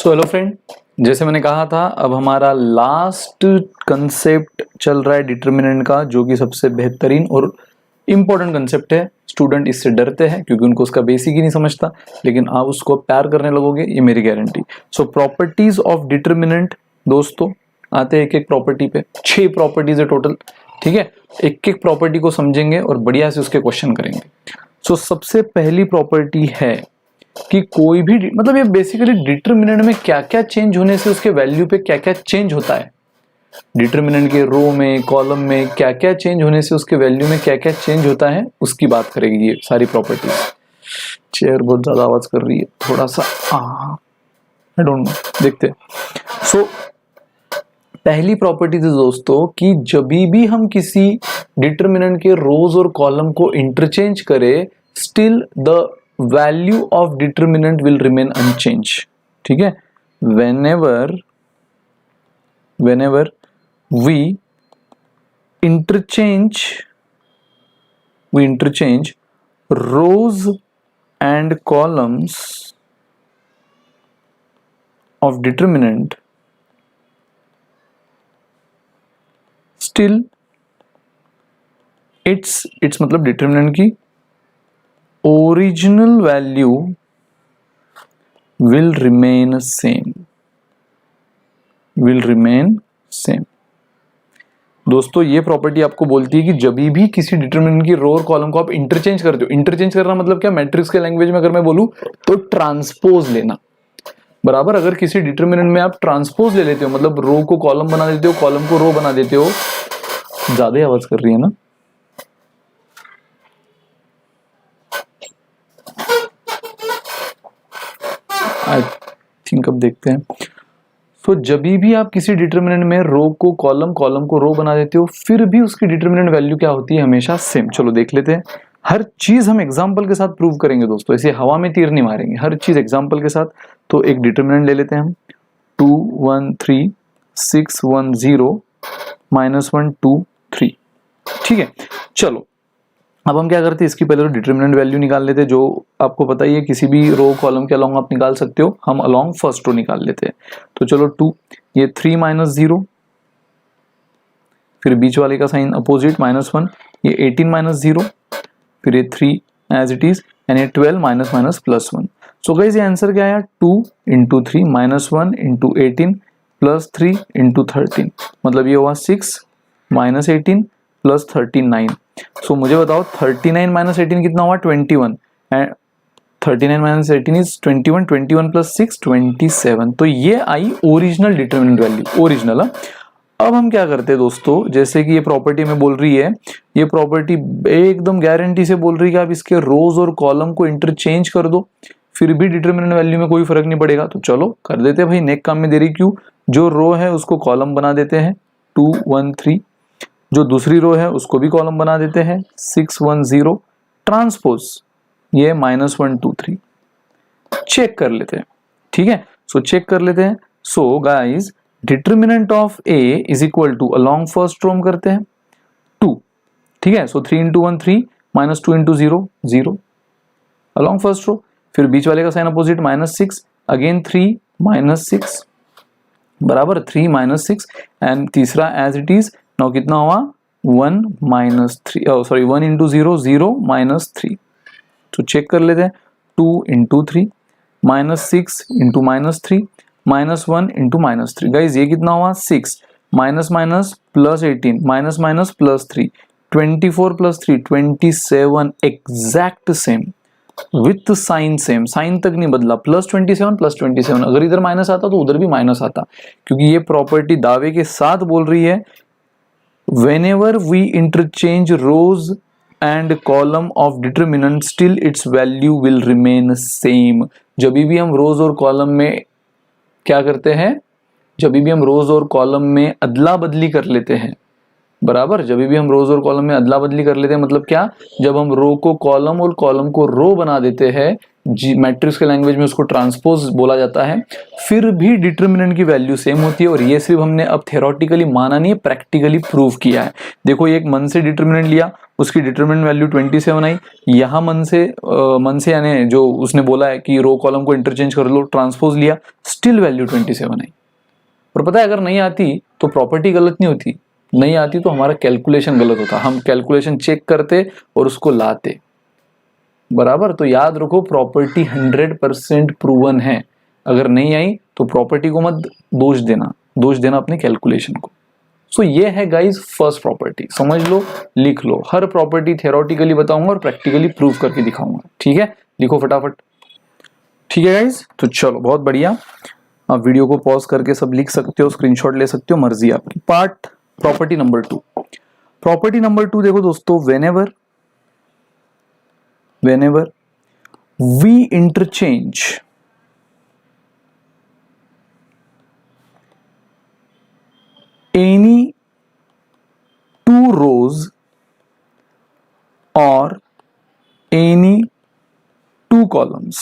So hello friend, जैसे मैंने कहा था अब हमारा लास्ट कंसेप्ट चल रहा है डिटर्मिनेंट का, जो कि सबसे बेहतरीन और इम्पोर्टेंट कंसेप्ट है। स्टूडेंट इससे डरते हैं क्योंकि उनको उसका बेसिक ही नहीं समझता, लेकिन आप उसको प्यार करने लगोगे, ये मेरी guarantee. So properties of determinant दोस्तों, आते हैं एक एक प्रॉपर्टी पे। 6 प्रॉपर्टीज है टोटल, ठीक है। एक एक प्रॉपर्टी को समझेंगे और बढ़िया से उसके क्वेश्चन करेंगे। सो सबसे पहली प्रॉपर्टी है कि कोई भी मतलब ये बेसिकली डिटर्मिनेंट में क्या क्या चेंज होने से उसके वैल्यू पे क्या क्या चेंज होता है, डिटर्मिनेंट के रो में कॉलम में क्या क्या चेंज होने से उसके वैल्यू में क्या क्या चेंज होता है, उसकी बात करेगी ये सारी प्रॉपर्टीज। चेयर बहुत ज्यादा आवाज कर रही है, थोड़ा सा आई डोंट नो, देखते हैं। सो पहली प्रॉपर्टी थी दोस्तों कि जब भी हम किसी डिटर्मिनेंट के रोज और कॉलम को इंटरचेंज करें, still the value of determinant will remain unchanged, ठीक है। whenever we interchange rows and columns of determinant, still its मतलब डिटर्मिनेंट की original value will remain same. दोस्तों ये प्रॉपर्टी आपको बोलती है कि जब भी किसी डिटरमिनेंट की रो और कॉलम को आप इंटरचेंज करते हो, इंटरचेंज करना मतलब क्या, मैट्रिक्स के लैंग्वेज में अगर मैं बोलूं तो ट्रांसपोज लेना। बराबर, अगर किसी डिटरमिनेंट में आप ट्रांसपोज ले लेते हो, मतलब रो को कॉलम बना देते हो, कॉलम को रो बना देते हो। ज्यादा ही आवाज कर रही है ना, आई थिंक अब देखते हैं। सो जब भी आप किसी डिटर्मिनेंट में रो को कॉलम, कॉलम को रो बना देते हो, फिर भी उसकी डिटर्मिनेंट वैल्यू क्या होती है, हमेशा सेम। चलो देख लेते हैं, हर चीज हम एग्जांपल के साथ प्रूव करेंगे दोस्तों, ऐसे हवा में तीर नहीं मारेंगे, हर चीज एग्जांपल के साथ। तो एक डिटर्मिनेंट ले लेते हैं हम, 2 1 3 6 1 0 -1 2 3, ठीक है। चलो अब हम क्या करते हैं, इसकी पहले तो डिटर्मिनेंट वैल्यू निकाल लेते हैं, जो आपको पता ही है किसी भी रो कॉलम के अलोंग आप निकाल सकते हो। हम अलोंग फर्स्ट रो निकाल लेते हैं। तो चलो 2, ये 3 -0, फिर बीच वाले का साइन अपोजिट -1, ये 18 -0, फिर ये 3 एज इट इज, एंड ये 12 -1। सो गाइस ये आंसर क्या आया, 2 × 3 -1 × 18 +3 × 13, मतलब ये हुआ 6 -18 +39। सो मुझे बताओ 39 - 18 कितना हुआ, 21, एंड 39 - 18 इज 21, 21 + 6 27। तो ये आई ओरिजिनल डिटर्मिनेंट वैल्यू, ओरिजिनल। अब हम क्या करते हैं दोस्तों, जैसे कि ये प्रॉपर्टी में बोल रही है, ये प्रॉपर्टी एकदम गारंटी से बोल रही है कि आप इसके रोज और कॉलम को इंटरचेंज कर दो, फिर भी डिटर्मिनेंट वैल्यू में कोई फर्क नहीं पड़ेगा। तो चलो कर देते हैं भाई, नेक काम में देरी क्यों। जो रो है उसको कॉलम बना देते हैं, 2 1 3, जो दूसरी रो है उसको भी कॉलम बना देते हैं, 6 1 0, ट्रांसपोज ये -1 2 3। चेक कर लेते हैं, ठीक है। सो चेक कर लेते हैं। So guys determinant of A is equal to, along first row हम करते हैं 2, ठीक है। So 3 × 1 3, -2 × 0 0, along first row. फिर बीच वाले का साइन अपोजिट, -6, अगेन 3 -6, बराबर 3 -6, एंड तीसरा एज इट इज। नाउ कितना हुआ, 1 -3, सॉरी 1 × 0 0 -3। तो चेक कर लेते हैं, 2 × 3 -6 × -3 -1 × -3। गाइज ये कितना हुआ, 6 -+18 -++3 24 + 3 27, exact same with sign same, sign तक नहीं बदला, +27 +27। अगर इधर माइनस आता तो उधर भी माइनस आता, क्योंकि ये प्रॉपर्टी दावे के साथ बोल रही है whenever we interchange rows and column of determinant, still its value will remain same। जब भी हम रोज और कॉलम में क्या करते हैं, जब भी हम रोज और कॉलम में अदला बदली कर लेते हैं, बराबर। जब भी हम रोज और कॉलम में अदला बदली कर लेते हैं, मतलब क्या, जब हम रो को कॉलम और कॉलम को रो बना देते हैं, जी मैट्रिक्स के लैंग्वेज में उसको ट्रांसपोज बोला जाता है, फिर भी डिटर्मिनेंट की वैल्यू सेम होती है। और ये सिर्फ हमने अब थ्योरेटिकली माना नहीं है, प्रैक्टिकली प्रूव किया है। देखो एक मन से डिटर्मिनेंट लिया, उसकी डिटर्मिनेंट वैल्यू 27 आई। यहाँ मन से यानी जो उसने बोला है कि रो कॉलम को इंटरचेंज कर लो, ट्रांसपोज लिया, स्टिल वैल्यू 27 आई। और पता है अगर नहीं आती तो प्रॉपर्टी गलत नहीं होती, नहीं आती तो हमारा कैलकुलेशन गलत होता, हम कैलकुलेशन चेक करते और उसको लाते, बराबर। तो याद रखो प्रॉपर्टी 100% प्रूवन है। अगर नहीं आई तो प्रॉपर्टी को मत दोष देना अपने कैलकुलेशन को। सो ये है गाइज फर्स्ट प्रॉपर्टी, समझ लो, लिख लो। हर प्रॉपर्टी थ्योरेटिकली बताऊंगा और प्रैक्टिकली प्रूव करके दिखाऊंगा, ठीक है। लिखो फटाफट, ठीक है गाइज। तो चलो बहुत बढ़िया, आप वीडियो को पॉज करके सब लिख सकते हो, स्क्रीनशॉट ले सकते हो, मर्जी आपकी। Part property number 2। Property number 2 देखो दोस्तों, whenever we interchange any two rows or any two columns,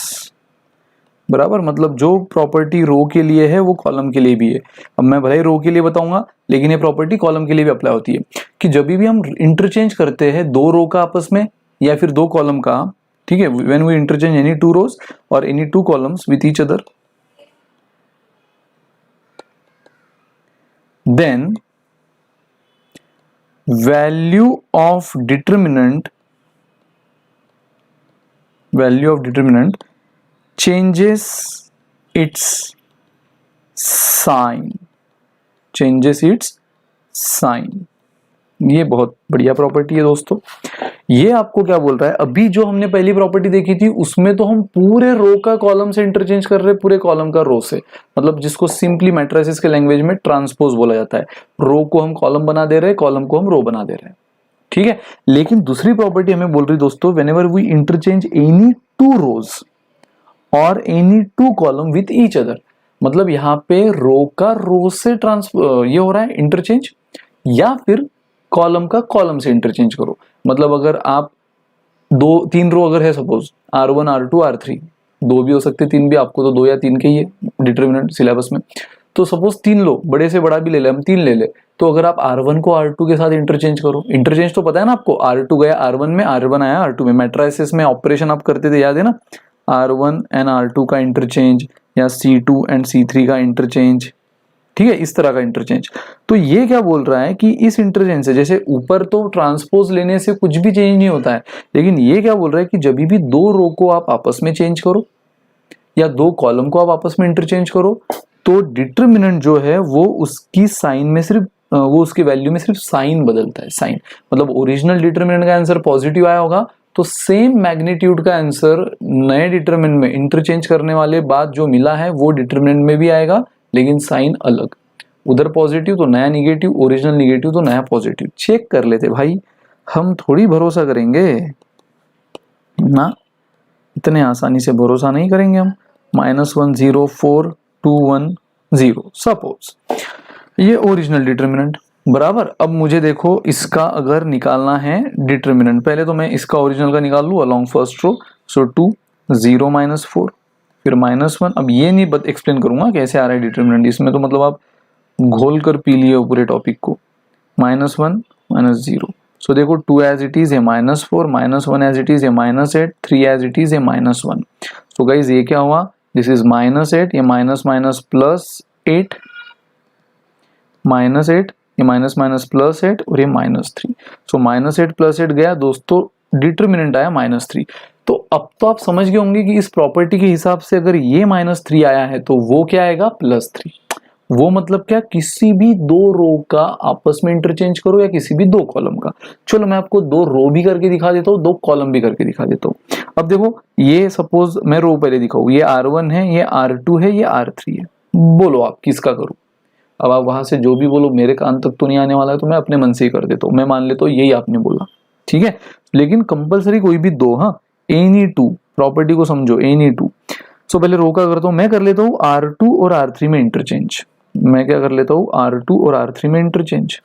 बराबर। मतलब जो प्रॉपर्टी रो के लिए है वो कॉलम के लिए भी है। अब मैं भले ही रो के लिए बताऊंगा, लेकिन ये प्रॉपर्टी कॉलम के लिए भी अप्लाई होती है कि जब भी हम इंटरचेंज करते हैं दो रो का आपस में या फिर दो कॉलम का, ठीक है, when we interchange any two rows और any two columns with each other, then value of determinant changes its sign, ये बहुत बढ़िया प्रॉपर्टी है दोस्तों। ये आपको क्या बोल रहा है, अभी जो हमने पहली प्रॉपर्टी देखी थी उसमें तो हम पूरे रो का कॉलम से इंटरचेंज कर रहे हैं, पूरे कॉलम का रो से, मतलब जिसको सिंपली मैट्रिसेस के लैंग्वेज में ट्रांसपोज बोला जाता है। रो को हम कॉलम बना दे रहे हैं, कॉलम को हम रो बना दे रहे हैं, ठीक है। लेकिन दूसरी प्रॉपर्टी हमें बोल रही दोस्तों, whenever we interchange any two rows और any two column with each other, मतलब यहाँ पे रो का रो से ये हो रहा है इंटरचेंज, या फिर कॉलम का कॉलम से इंटरचेंज करो। मतलब अगर आप तीन रो अगर है, सपोज R1 R2 R3, दो भी हो सकते तीन भी, आपको तो दो या तीन के ही है डिटर्मिनेंट सिलेबस में। तो सपोज तीन लो, बड़े से बड़ा भी ले ले, हम तीन ले ले, तो अगर आप R1 को R2 के साथ इंटरचेंज करो, इंटरचेंज तो पता है ना आपको, R2 गया R1 में, R1 आया R2 में, मैट्रिसेस में ऑपरेशन आप करते थे, याद है ना, R1 एंड R2 का इंटरचेंज या C2 एंड C3 का इंटरचेंज, ठीक है, इस तरह का इंटरचेंज। तो ये क्या बोल रहा है कि इस इंटरचेंज से, जैसे ऊपर तो ट्रांसपोज लेने से कुछ भी चेंज नहीं होता है, लेकिन ये क्या बोल रहा है कि जब भी दो रो को आप आपस में चेंज करो या दो कॉलम को आप आपस में इंटरचेंज करो, तो डिटर्मिनेंट जो है वो उसकी साइन में सिर्फ वो उसकी वैल्यू में सिर्फ साइन बदलता है, साइन। मतलब ओरिजिनल डिटर्मिनेंट का आंसर पॉजिटिव आया होगा, तो सेम मैग्नीट्यूड का आंसर नए डिटर्मिनेंट में इंटरचेंज करने वाले बाद जो मिला है वो डिटर्मिनेंट में भी आएगा, लेकिन साइन अलग, उधर पॉजिटिव तो नया निगेटिव, ओरिजिनल निगेटिव तो नया पॉजिटिव। चेक कर लेते भाई, हम थोड़ी भरोसा करेंगे ना, इतने आसानी से भरोसा नहीं करेंगे हम। -1 0 4 2 1 0 सपोज ये ओरिजिनल डिटर्मिनेंट, बराबर। अब मुझे देखो इसका अगर निकालना है डिटर्मिनेंट, पहले तो मैं इसका ओरिजिनल का निकाल लूँ अलोंग फर्स्ट रो। सो 2 0 -4 फिर -1। अब ये नहीं एक्सप्लेन करूंगा कैसे आ रहा है डिटर्मिनेंट, इसमें तो मतलब आप घोल कर पी लिए हो पूरे टॉपिक को। -1 -0, सो देखो 2 एज इट इज है -4, -1 एज इट इज है -8, 3 एज इट इज है -1। सो गाइज ये क्या हुआ, दिस इज -8, ये माइनस माइनस प्लस 8, -8, ये माइनस माइनस +8 और ये -3। सो -8 +8 गया दोस्तों, डिटर्मिनेंट आया -3। तो अब तो आप समझ गए होंगे कि इस प्रॉपर्टी के हिसाब से अगर ये -3 आया है तो वो क्या आएगा, +3। वो मतलब क्या, किसी भी दो रो का आपस में इंटरचेंज करो या किसी भी दो कॉलम का। चलो मैं आपको दो रो भी करके दिखा देता हूँ, दो कॉलम भी करके दिखा देता हूँ। अब देखो ये सपोज मैं रो पहले दिखाऊँ, ये R1 है, ये R2 है, ये R3 है, बोलो आप किसका करूँ। अब आप वहां से जो भी बोलो, मेरे कान तक तो नहीं आने वाला है, तो मैं अपने मन से ही कर देता हूँ। मैं मान लेता हूँ यही आपने बोला, ठीक है, लेकिन कंपलसरी कोई भी दो, हाँ, एनी टू, प्रॉपर्टी को समझो, एनी टू। सो पहले रो का करता हूँ, मैं कर लेता हूँ R2 और R3 में इंटरचेंज। मैं क्या कर लेता हूँ, R2 और R3 में इंटरचेंज।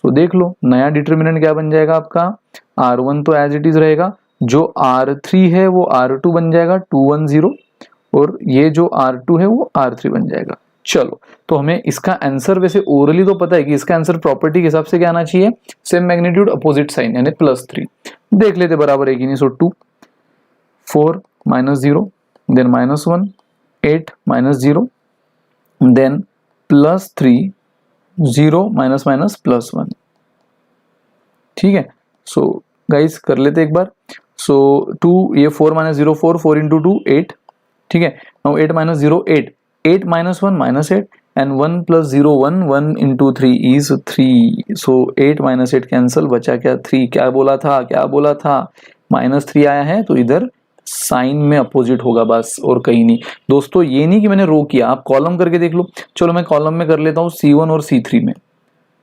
सो देख लो नया डिटर्मिनेंट क्या बन जाएगा आपका, R1 तो एज इट इज रहेगा, जो R3 है वो R2 बन जाएगा 210, और ये जो R2 है वो R3 बन जाएगा। चलो तो हमें इसका आंसर वैसे ओरली तो पता है कि इसका आंसर प्रॉपर्टी के हिसाब से क्या आना चाहिए, सेम मैग्नीट्यूड अपोजिट साइन यानी +3। देख लेते बराबर है कि नहीं। सो 2 4 -0 देन -1 8 -0 देन +3 0 -1। ठीक है, सो गाइस कर लेते एक बार। सो 2 ये 4 -0 4 into 2 8। ठीक है, now 8 -0 8 8 -1 -8 and 1 + 0 1 1 into 3 is 3। So 8 -8 cancel, बचा क्या 3। क्या बोला था -3 आया है तो इधर साइन में अपोजिट होगा बस, और कहीं नहीं। दोस्तों ये नहीं कि मैंने रो किया, आप कॉलम करके देख लो। चलो मैं कॉलम में कर लेता हूँ C1 और C3 में।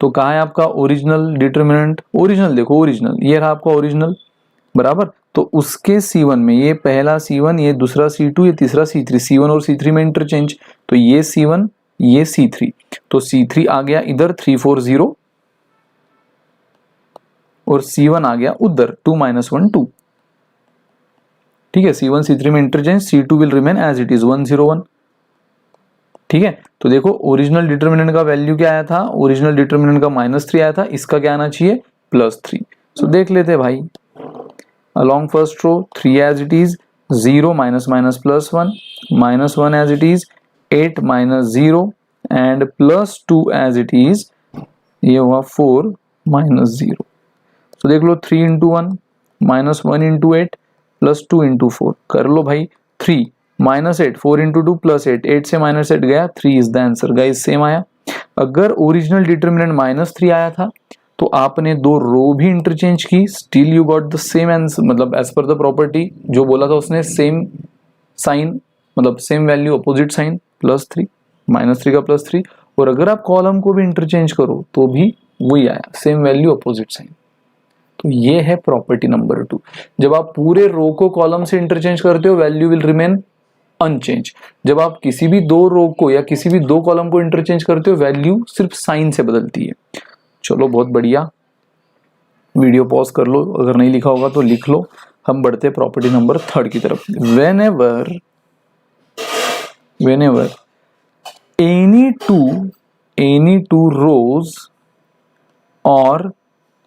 तो कहाँ है आपका ओरिजिनल डिटर्मिनेंट, ओरिजिनल देखो, ओरिजिनल ये रहा आपका ओरिजिनल बराबर। तो उसके C1 में ये पहला C1, ये दूसरा C2, ये तीसरा C3, C1 और C3 में इंटरचेंज, तो ये C1 ये C3, तो C3 आ गया इधर 3 4 0 और C1 आ गया उधर 2 -1 2। ठीक है, C1 C3 में interchange, C2 will remain as it is 1 0 1। ठीक है, तो देखो ओरिजिनल डिटर्मिनेंट का वैल्यू क्या आया था, ओरिजिनल डिटर्मिनेंट का -3 आया था, इसका क्या आना चाहिए +3। सो देख लेते हैं भाई, along first row 3 as it is, 0 -1 -1 as it is, 8 -0 and +2 as it is, ये हुआ 4 -0। तो देख लो 3 into 1 -1 into 8 +2 into 4 कर लो भाई। 3 -8 4 into 2 +8 8 से -8 गया, 3 is the answer. Guys same आया। अगर ओरिजिनल डिटर्मिनेंट -3 आया था तो आपने दो रो भी इंटरचेंज की, still you got the same answer, मतलब एज पर द प्रॉपर्टी जो बोला था उसने, सेम साइन मतलब सेम वैल्यू अपोजिट साइन +3 -3 का +3। और अगर आप कॉलम को भी इंटरचेंज करो तो भी वही आया, सेम वैल्यू अपोजिट साइन। तो ये है प्रॉपर्टी नंबर 2। जब आप पूरे रो को कॉलम से इंटरचेंज करते हो वैल्यू विल रिमेन अनचेंज। जब आप किसी भी दो रो को या किसी भी दो कॉलम को इंटरचेंज करते हो वैल्यू सिर्फ साइन से बदलती है। चलो बहुत बढ़िया, वीडियो पॉज कर लो, अगर नहीं लिखा होगा तो लिख लो। हम बढ़ते प्रॉपर्टी नंबर 3 की तरफ। whenever any two rows और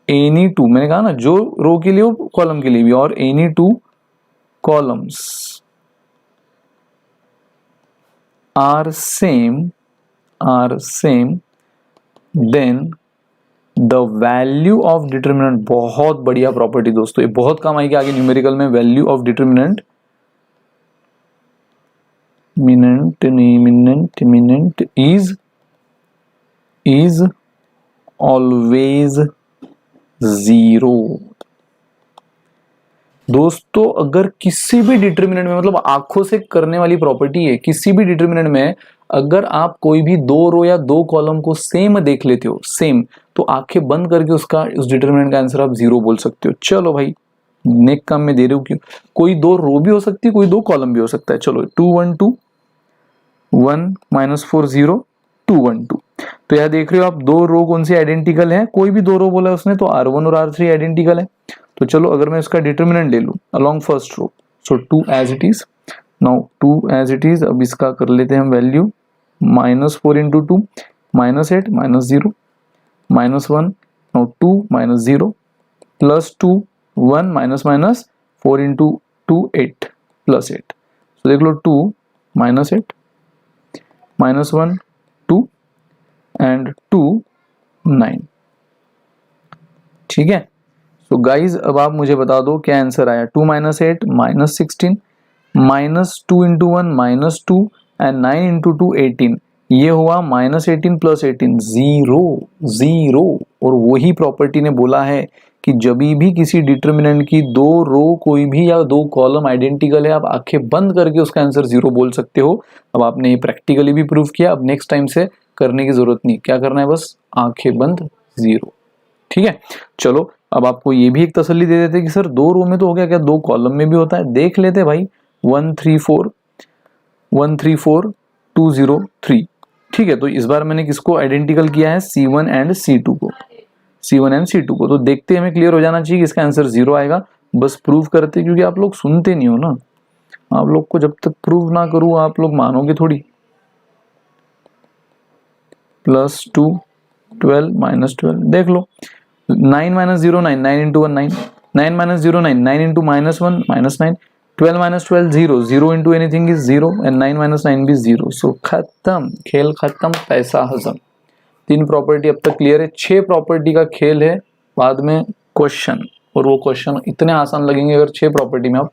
any two, मैंने कहा ना जो रो के लिए हो कॉलम के लिए भी, और any two columns are same then the value of determinant, बहुत बढ़िया प्रॉपर्टी दोस्तों, ये बहुत काम आएगी आगे न्यूमेरिकल में। Value of determinant is always 0। दोस्तों अगर किसी भी डिटर्मिनेंट में, मतलब आंखों से करने वाली प्रॉपर्टी है, किसी भी डिटर्मिनेंट में अगर आप कोई भी दो रो या दो कॉलम को सेम देख लेते हो, सेम, तो आंखें बंद करके उसका उस डिटर्मिनेंट का आंसर आप 0 बोल सकते हो। चलो भाई नेक काम में दे रहे हो क्यों, कोई दो रो भी हो सकती है, कोई दो कॉलम भी हो सकता है। चलो 2 1 2 1 -4 0 2 1 2। तो यह देख रहे हो आप दो रो कौन सी आइडेंटिकल है, कोई भी दो रो बोला उसने तो R1 और R3 आइडेंटिकल है। तो चलो अगर मैं इसका डिटर्मिनेंट ले लूं along first row, so 2 as it is, now 2 as it is. अब इसका कर लेते हैं हम वैल्यू, -4 into 2 -8 -0 -1, नाउ 2 -0 +2 1 -4 into 2 8 +8। तो देख लो 2 -8 -1 2 एंड 2 9। ठीक है, तो गाइज अब आप मुझे बता दो क्या आंसर आया। 2 -8 -16 -2 into 1 -2 एंड 9 into 2 18, ये हुआ -18 + 18 0। और वही प्रॉपर्टी ने बोला है कि जब भी किसी डिटर्मिनेंट की दो रो कोई भी या दो कॉलम आइडेंटिकल है, आप आंखें बंद करके उसका आंसर 0 बोल सकते हो। अब आपने ये प्रैक्टिकली भी प्रूव किया, अब नेक्स्ट टाइम से करने की जरूरत नहीं, क्या करना है बस आंखें बंद 0। ठीक है, चलो अब आपको ये भी एक तसल्ली दे देते कि सर दो रो में तो हो गया, क्या दो कॉलम में भी होता है, देख लेते भाई। 1 3 4 1 3 4 2 0 3। ठीक है, तो इस बार मैंने किसको आइडेंटिकल किया है, C1 एंड C2 को। C1 एंड C2 को। तो देखते हमें क्लियर हो जाना चाहिए कि इसका आंसर 0 आएगा। बस प्रूव करते, क्योंकि आप लोग सुनते नहीं हो ना, आप लोग को जब तक प्रूव ना करूँ आप लोग मानोगे थोड़ी। +2 12 -12 देख लो। 9 - 0 9, 9 × 1 9, 9 - 0 9, 9 × -1 -9, 12 - 12 0, 0 × anything is 0 and 9 - 9 भी 0। सो खत्म, खेल खत्म, पैसा हजम। 3 प्रॉपर्टी अब तक क्लियर है। 6 प्रॉपर्टी का खेल है बाद में क्वेश्चन, और वो क्वेश्चन इतने आसान लगेंगे अगर 6 प्रॉपर्टी में आप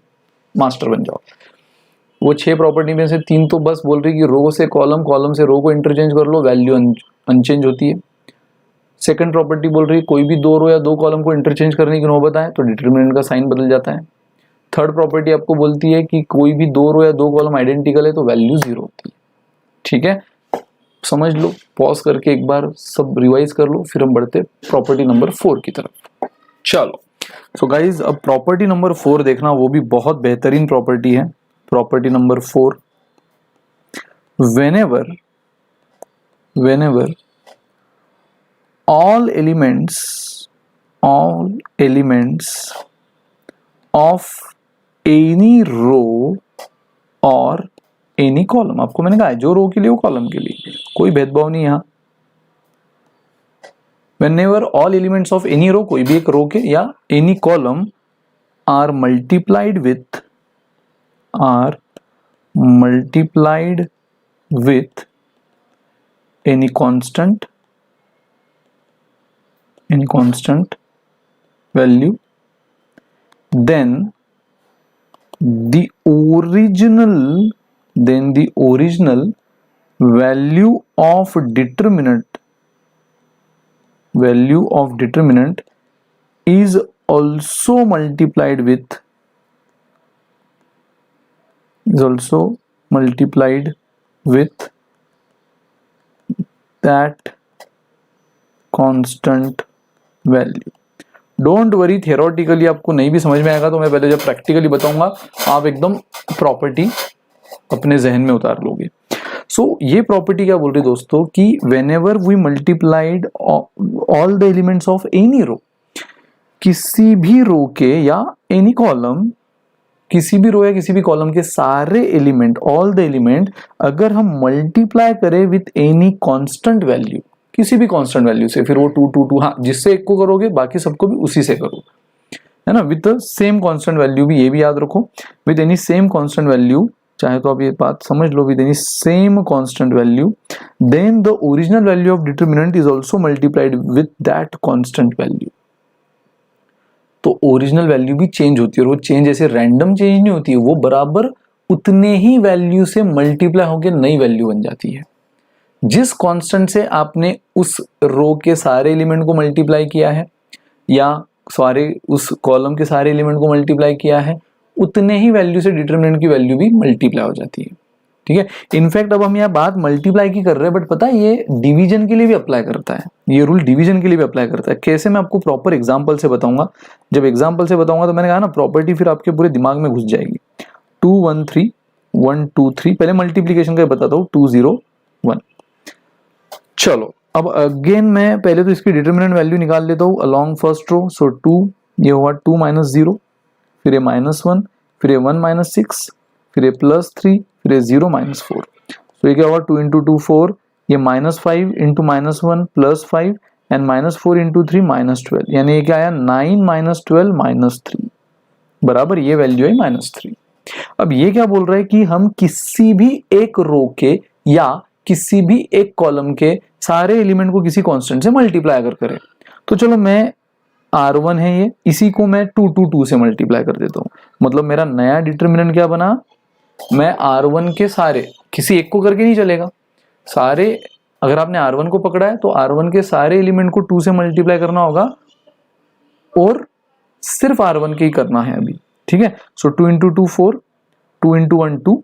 मास्टर बन जाओ। वो 6 प्रॉपर्टी में से 3 तो बस बोल रही कि रो से कॉलम, कॉलम से रो को इंटरचेंज कर लो, वैल्यू अनचेंज होती है। सेकंड प्रॉपर्टी बोल रही है कोई भी 2 रो या 2 कॉलम को इंटरचेंज करने की नौबत आए तो डिटरमिनेंट का साइन बदल जाता है। थर्ड प्रॉपर्टी आपको बोलती है कि कोई भी 2 रो या 2 कॉलम आइडेंटिकल है तो वैल्यू 0 होती है। ठीक है, समझ लो, पॉज करके एक बार सब रिवाइज कर लो, फिर हम बढ़ते प्रॉपर्टी नंबर 4 की तरफ। चलो, सो गाइज अब प्रॉपर्टी नंबर 4 देखना, वो भी बहुत बेहतरीन प्रॉपर्टी है। Property number 4, whenever all elements of any row or any column, आपको मैंने कहा है जो रो के लिए वो कॉलम के लिए, कोई भेदभाव नहीं यहाँ। whenever all elements of any row, कोई भी एक रो के या any column are multiplied with any constant value, then the original value of determinant is also multiplied with that constant value। Don't worry, theoretically आपको नहीं भी समझ में आएगा तो मैं पहले जब प्रैक्टिकली बताऊंगा आप एकदम प्रॉपर्टी अपने जहन में उतार लोगे। सो ये प्रॉपर्टी क्या बोल रही है दोस्तों कि whenever we multiplied all the elements of any row, किसी भी रो के या any column, किसी भी रो या किसी भी कॉलम के सारे एलिमेंट, ऑल द एलिमेंट, अगर हम मल्टीप्लाई करें विथ एनी कांस्टेंट वैल्यू, किसी भी कांस्टेंट वैल्यू से, फिर वो 2 2 2, हाँ जिससे एक को करोगे बाकी सबको भी उसी से करो, है ना, विथ सेम कांस्टेंट वैल्यू भी, ये भी याद रखो, with any same constant value, चाहे तो आप ये बात समझ लो, with any same constant value, then the original value of determinant is also multiplied with that constant value. तो ओरिजिनल वैल्यू भी चेंज होती है, और वो चेंज ऐसे रैंडम चेंज नहीं होती है, वो बराबर उतने ही वैल्यू से मल्टीप्लाई होकर नई वैल्यू बन जाती है। जिस कांस्टेंट से आपने उस रो के सारे एलिमेंट को मल्टीप्लाई किया है या सारे उस कॉलम के सारे एलिमेंट को मल्टीप्लाई किया है, उतने ही वैल्यू से डिटरमिनेंट की वैल्यू भी मल्टीप्लाई हो जाती है। ठीक है, इनफैक्ट अब हम यहाँ बात मल्टीप्लाई की कर रहे हैं, बट पता है ये डिवीजन के लिए भी अप्लाई करता है, ये रूल डिवीजन के लिए भी अप्लाई करता है। कैसे, मैं आपको प्रॉपर एग्जांपल से बताऊंगा। जब एग्जांपल से बताऊंगा तो मैंने कहा ना प्रॉपर्टी फिर आपके पूरे दिमाग में घुस जाएगी। 2 1 3 1 2 3, पहले मल्टीप्लीकेशन का बताता हूँ, 2 0 1। चलो अब अगेन मैं पहले तो इसकी डिटरमिनेंट वैल्यू निकाल लेता हूँ अलॉन्ग फर्स्ट रो। सो 2, ये हुआ 2 - 0, फिर ये -1, फिर ये 1 - 6, फिर ये +3, फिर ये 0 - 4। तो ये क्या होगा, 2 × 2 4, ये -5 × -1 +5 एंड -4 × 3 -12, यानी ये क्या आया 9 - 12 -3, बराबर ये वैल्यू है -3। अब ये क्या बोल रहा है कि हम किसी भी एक रो के या किसी भी एक कॉलम के सारे एलिमेंट को किसी कांस्टेंट से मल्टीप्लाई अगर करें, तो चलो मैं R1 है ये, इसी को मैं 2 2 2 से मल्टीप्लाई कर देता हूँ। मतलब मेरा नया डिटरमिनेंट क्या बना, मैं R1 के सारे, किसी एक को करके नहीं चलेगा, सारे, अगर आपने R1 को पकड़ा है तो R1 के सारे एलिमेंट को 2 से मल्टीप्लाई करना होगा, और सिर्फ R1 के ही करना है अभी। ठीक है, सो 2 × 2 4, 2 × 1 2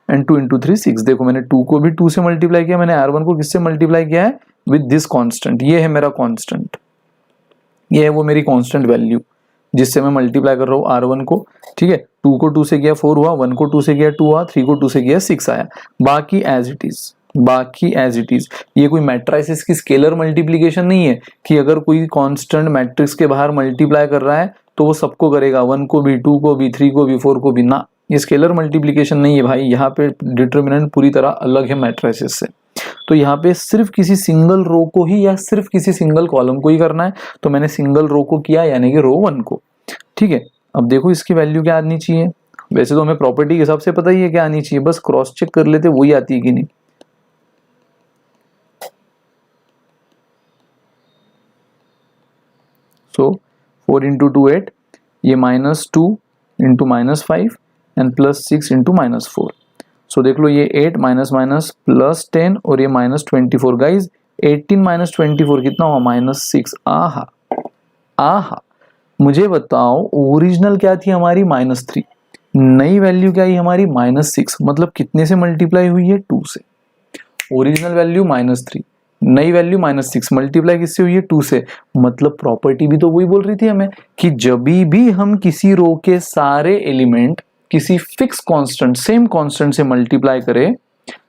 एंड 2 × 3 6। देखो मैंने 2 को भी 2 से मल्टीप्लाई किया, मैंने R1 को किससे मल्टीप्लाई किया है, विद दिस कांस्टेंट। ये है मेरा कांस्टेंट, ये है वो मेरी कांस्टेंट वैल्यू जिससे मैं मल्टीप्लाई कर रहा हूँ R1 को। ठीक है, 2 को 2 से किया 4 हुआ, 1 को 2 से किया 2 हुआ, 3 को 2 से किया 6 आया, बाकी एज इट इज। बाकी एज इट इज। ये कोई मैट्रिसेस की स्केलर मल्टीप्लीकेशन नहीं है कि अगर कोई कांस्टेंट मैट्रिक्स के बाहर मल्टीप्लाई कर रहा है तो वो सबको करेगा, 1 को भी, 2 को भी, 3 को भी, 4 को भी ना। ये स्केलर मल्टीप्लीकेशन नहीं है भाई, यहाँ पे डिटर्मिनेंट पूरी तरह अलग है मैट्रिसेस से। तो यहाँ पे सिर्फ किसी सिंगल रो को ही या सिर्फ किसी सिंगल कॉलम को ही करना है, तो मैंने सिंगल रो को किया यानी कि रो 1 को। ठीक है, अब देखो इसकी वैल्यू क्या आनी चाहिए। वैसे तो हमें प्रॉपर्टी के हिसाब से पता ही है क्या आनी चाहिए, बस क्रॉस चेक कर लेते वही आती है कि नहीं। सो 4 इंटू 2 8, ये -2 इंटू -5 एंड +6 इंटू -4। सो देख लो ये 8 माइनस माइनस +10 और ये -24। गाइज 18 - 24 कितना हुआ, -6। आहा आहा, मुझे बताओ ओरिजिनल क्या थी हमारी, -3, नई वैल्यू क्या आई हमारी, -6। मतलब कितने से मल्टीप्लाई हुई है, 2 से। ओरिजिनल वैल्यू -3, नई वैल्यू -6, मल्टीप्लाई किससे हुई है, 2 से। मतलब प्रॉपर्टी भी तो वही बोल रही थी हमें कि जब भी हम किसी रो के सारे एलिमेंट किसी फिक्स कांस्टेंट, सेम कांस्टेंट से मल्टीप्लाई करें,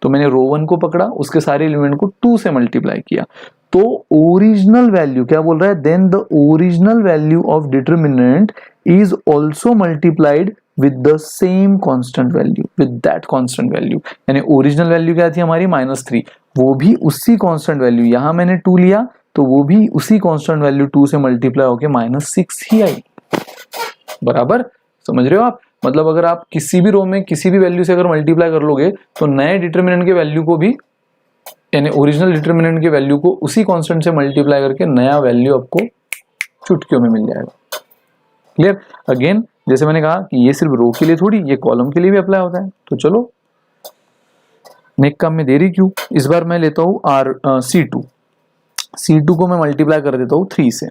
तो मैंने रो 1 को पकड़ा, उसके सारे एलिमेंट को 2 से मल्टीप्लाई किया, तो ओरिजिनल वैल्यू क्या बोल रहा है, then the original value of determinant is also multiplied with the same constant value, with that constant value। यानी ओरिजिनल वैल्यू क्या थी हमारी, -3, वो भी उसी कांस्टेंट वैल्यू, यहां मैंने 2 लिया तो वो भी उसी कांस्टेंट वैल्यू 2 से मल्टीप्लाई होके -6 ही आई। बराबर समझ रहे हो आप। मतलब अगर आप किसी भी रो में किसी भी वैल्यू से अगर मल्टीप्लाई कर लोगे तो नए डिटरमिनेंट के वैल्यू को भी, यानी ओरिजिनल डिटरमिनेंट के वैल्यू को उसी कांस्टेंट से मल्टीप्लाई करके नया वैल्यू आपको चुटकियों में मिल जाएगा। क्लियर। अगेन जैसे मैंने कहा कि ये सिर्फ रो के लिए थोड़ी, ये कॉलम के लिए भी अप्लाई होता है। तो चलो नेक्स्ट काम में देरी क्यों, इस बार मैं लेता हूं C2 को मैं मल्टीप्लाई कर देता हूं 3 से।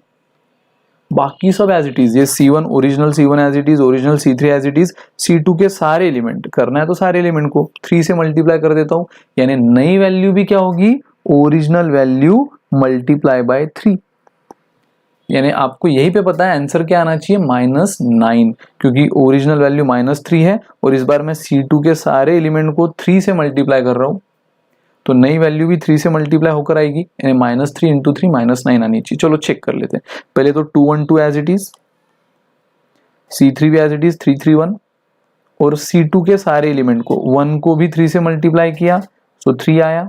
बाकी सब एज इट इज, ये C1 original C1 as it is, original C3 as it is, C2 के सारे एलिमेंट करना है तो सारे एलिमेंट को 3 से मल्टीप्लाई कर देता हूं, यानी नई वैल्यू भी क्या होगी, ओरिजिनल वैल्यू मल्टीप्लाई बाय 3। यानी आपको यहीं पे पता है आंसर क्या आना चाहिए, -9, क्योंकि ओरिजिनल वैल्यू -3 है और इस बार मैं C2 के सारे एलिमेंट को 3 से मल्टीप्लाई कर रहा हूं, तो नई वैल्यू भी 3 से मल्टीप्लाई होकर आएगी, यानी -3 इंटू 3 -9 आनी चाहिए। चलो चेक कर लेते हैं। पहले तो 2 1 2 एज इट इज, C3 भी एज इट इज 3 3 1, और C2 के सारे एलिमेंट को 1 को भी 3 से मल्टीप्लाई किया, सो 3 आया।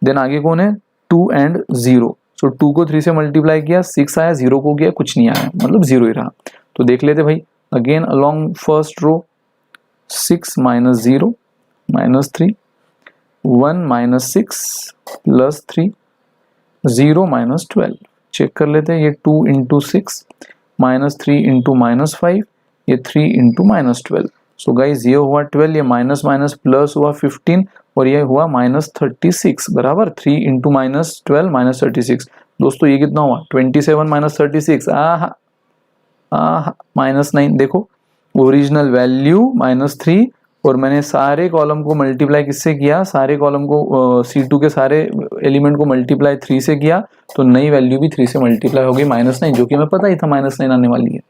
देन आगे कौन है, 2 एंड 0, सो 2 को 3 से मल्टीप्लाई किया, 6 आया, 0 को किया, कुछ नहीं आया, मतलब 0 ही रहा। तो देख लेते भाई, अगेन अलोंग फर्स्ट रो, 6 - 0 -3, 1 - 6 +3, 0 - 12। चेक कर लेते हैं, ये 2 इंटू 6 -3 इंटू -5, ये 3 इंटू -12। सो गाइज ये हुआ 12, ये माइनस माइनस प्लस हुआ 15 और ये हुआ -36 बराबर। 3 इंटू -12 -36। दोस्तों ये कितना हुआ 27 - 36। -9। देखो ओरिजिनल वैल्यू -3 और मैंने सारे कॉलम को मल्टीप्लाई किससे किया, सारे कॉलम को C2 के सारे एलिमेंट को मल्टीप्लाई 3 से किया, तो नई वैल्यू भी 3 से मल्टीप्लाई हो गई -9, जो कि हमें पता ही था -9 आने वाली है।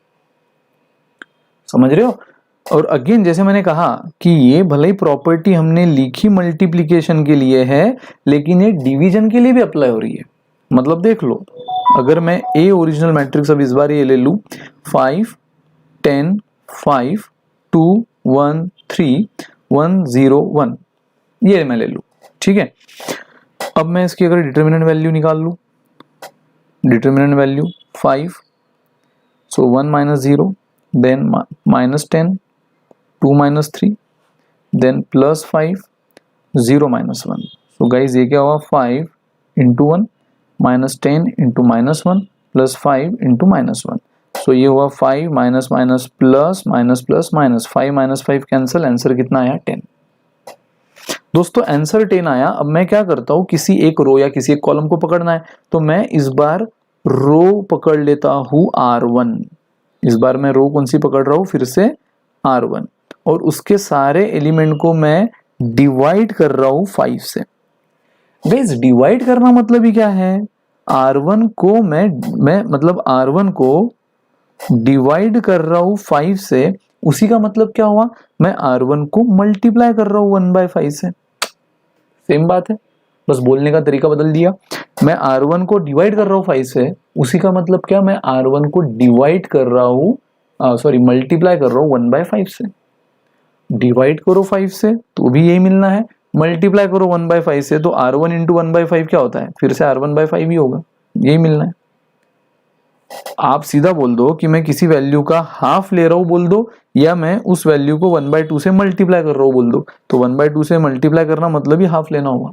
समझ रहे हो। और अगेन जैसे मैंने कहा कि ये भले ही प्रॉपर्टी हमने लिखी मल्टीप्लिकेशन के लिए है, लेकिन ये डिवीजन के लिए भी अप्लाई हो रही है। मतलब देख लो, अगर मैं ए ओरिजिनल मैट्रिक्स अब इस बार ये ले लूं 5 10 5 2 1 3 1 0 1, ये मैं ले लूं, ठीक है। अब मैं इसकी अगर डिटर्मिनेंट वैल्यू निकाल लूं, डिटर्मिनेंट वैल्यू 5, सो 1 - 0, देन -10, 2 - 3, देन +5, 0 - 1। सो गाइज ये क्या हुआ 5 इंटू 1 -10 इंटू -1 प्लस 5 इंटू -1। सो ये हुआ 5 minus minus plus minus plus minus, 5 - 5 cancel, answer कितना आया 10। दोस्तों आंसर 10 आया। अब मैं क्या करता हूँ, किसी एक रो या किसी एक कॉलम को पकड़ना है, तो मैं इस बार रो पकड़ लेता हूँ R1। इस बार मैं रो कौन सी पकड़ रहा हूँ, फिर से R1, और उसके सारे एलिमेंट को मैं डिवाइड कर रहा हूँ 5 से। गाइस डिवाइड करना मतलब ही क्या है, R1 को मैं मतलब R1 को डिवाइड कर रहा हूँ 5 से, उसी का मतलब क्या हुआ, मैं R1 को मल्टीप्लाई कर रहा हूँ 1/5 से। सेम बात है। बस बोलने का तरीका बदल दिया। मैं R1 को डिवाइड कर रहा हूँ 5 से, उसी का मतलब क्या, मैं R1 को डिवाइड कर रहा हूँ, सॉरी मल्टीप्लाई कर रहा हूँ 1/5 से। डिवाइड करो 5 से तो भी यही मिलना है, मल्टीप्लाई करो 1/5 से तो R1 इंटू 1/5 क्या होता है, फिर से R1/5 ही होगा, यही मिलना है। आप सीधा बोल दो कि मैं किसी वैल्यू का हाफ ले रहा हूं बोल दो, या मैं उस वैल्यू को 1/2 से मल्टीप्लाई कर रहा हूं बोल दो, तो 1/2 से मल्टीप्लाई करना मतलब ही हाफ लेना होगा,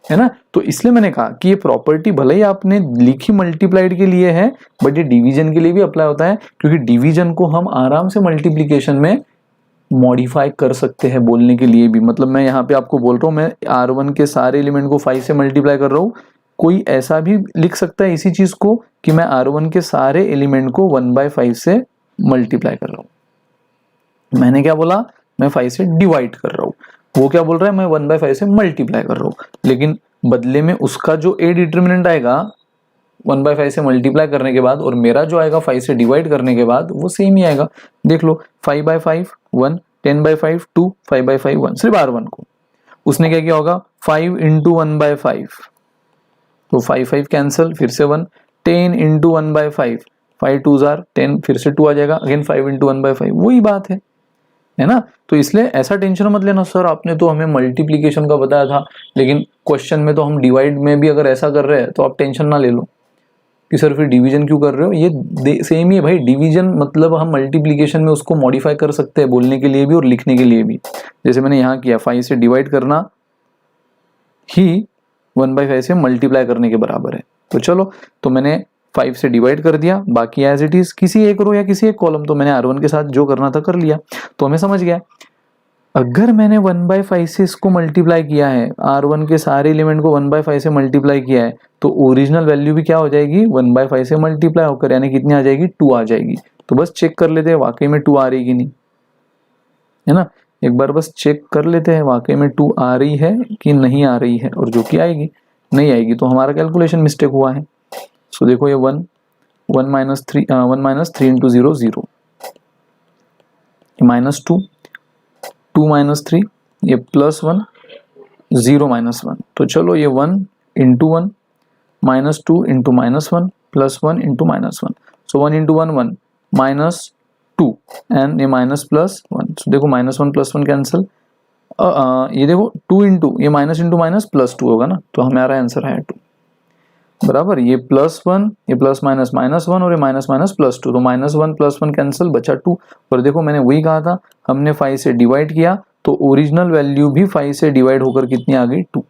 है ना। तो इसलिए मैंने कहा कि ये प्रॉपर्टी भले ही आपने लिखी मल्टीप्लाइड के लिए है, बट ये डिवीजन के लिए भी अप्लाई होता है, क्योंकि डिवीजन को हम आराम से मल्टीप्लीकेशन में मॉडिफाई कर सकते हैं बोलने के लिए भी। मतलब मैं यहाँ पे आपको बोल रहा हूँ मैं R1 के सारे एलिमेंट को 5 से मल्टीप्लाई कर रहा हूँ, कोई ऐसा भी लिख सकता है इसी चीज को कि मैं R1 के सारे एलिमेंट को 1/5 से मल्टीप्लाई कर रहा हूँ। मैंने क्या बोला, मैं 5 से डिवाइड कर रहा हूँ, वो क्या बोल रहा है मैं 1/5 से मल्टीप्लाई कर रहा हूँ, लेकिन बदले में उसका जो ए डिटर्मिनेंट आएगा 1/5 से मल्टीप्लाई करने के बाद और मेरा जो आएगा 5 से डिवाइड करने के बाद वो सेम ही आएगा। देख लो 5/5 1, 10/5 2, 5/5 1, सिर्फ R1 को। उसने क्या किया होगा 5 इंटू 1/5, तो 5 कैंसिल, फिर से 1, 10 इंटू 1/5, 5 2 जार 10, फिर से 2 आ जाएगा, अगेन 5 इंटू 1/5, वही बात है ना। तो इसलिए ऐसा टेंशन मत लेना सर आपने तो हमें मल्टीप्लीकेशन का बताया था, लेकिन क्वेश्चन में तो हम डिवाइड में भी अगर ऐसा कर रहे हैं तो आप टेंशन ना ले लो कि सर फिर डिवीजन क्यों कर रहे हो, ये सेम ही है भाई। डिवीजन मतलब हम मल्टीप्लीकेशन में उसको मॉडिफाई कर सकते हैं बोलने के लिए भी और लिखने के लिए भी, जैसे मैंने यहाँ किया 5 से डिवाइड करना ही 1/5 से मल्टीप्लाई करने के बराबर है। तो चलो, तो मैंने 5 से डिवाइड कर दिया, बाकी एज इट इज किसी एक रो या किसी एक कॉलम, तो मैंने R1 के साथ जो करना था कर लिया, तो हमें समझ गया। अगर मैंने 1/5 से इसको मल्टीप्लाई किया है, R1 के सारे एलिमेंट को 1/5 से मल्टीप्लाई किया है, तो ओरिजिनल वैल्यू भी क्या हो जाएगी 1/5 से मल्टीप्लाई होकर, यानी कितनी आ जाएगी 2 आ जाएगी। तो बस चेक कर लेते हैं वाकई में 2 आ रही कि नहीं, है ना। एक बार बस चेक कर लेते हैं वाकई में 2 आ रही है कि नहीं आ रही है, और जो कि आएगी, नहीं आएगी तो हमारा कैलकुलेशन मिस्टेक हुआ है। सो देखो ये 1 -3 इंटू 0 0, -2 2 -3, ये +1 0 -1, तो चलो ये 1 into 1 -2 into -1 +1 into -1, so 1 into 1 1 -2 and ये -+1, सो देखो -1 +1 कैंसिल, ये देखो 2 इंटू ये माइनस इंटू माइनस +2 होगा ना, तो हमारा आंसर है 2 बराबर। ये +1 ये प्लस माइनस -1 और ये माइनस माइनस +2, तो -1 +1 कैंसिल, बचा 2। और देखो मैंने वही कहा था, हमने 5 से डिवाइड किया तो ओरिजिनल वैल्यू भी 5 से डिवाइड होकर कितनी आ गई 2,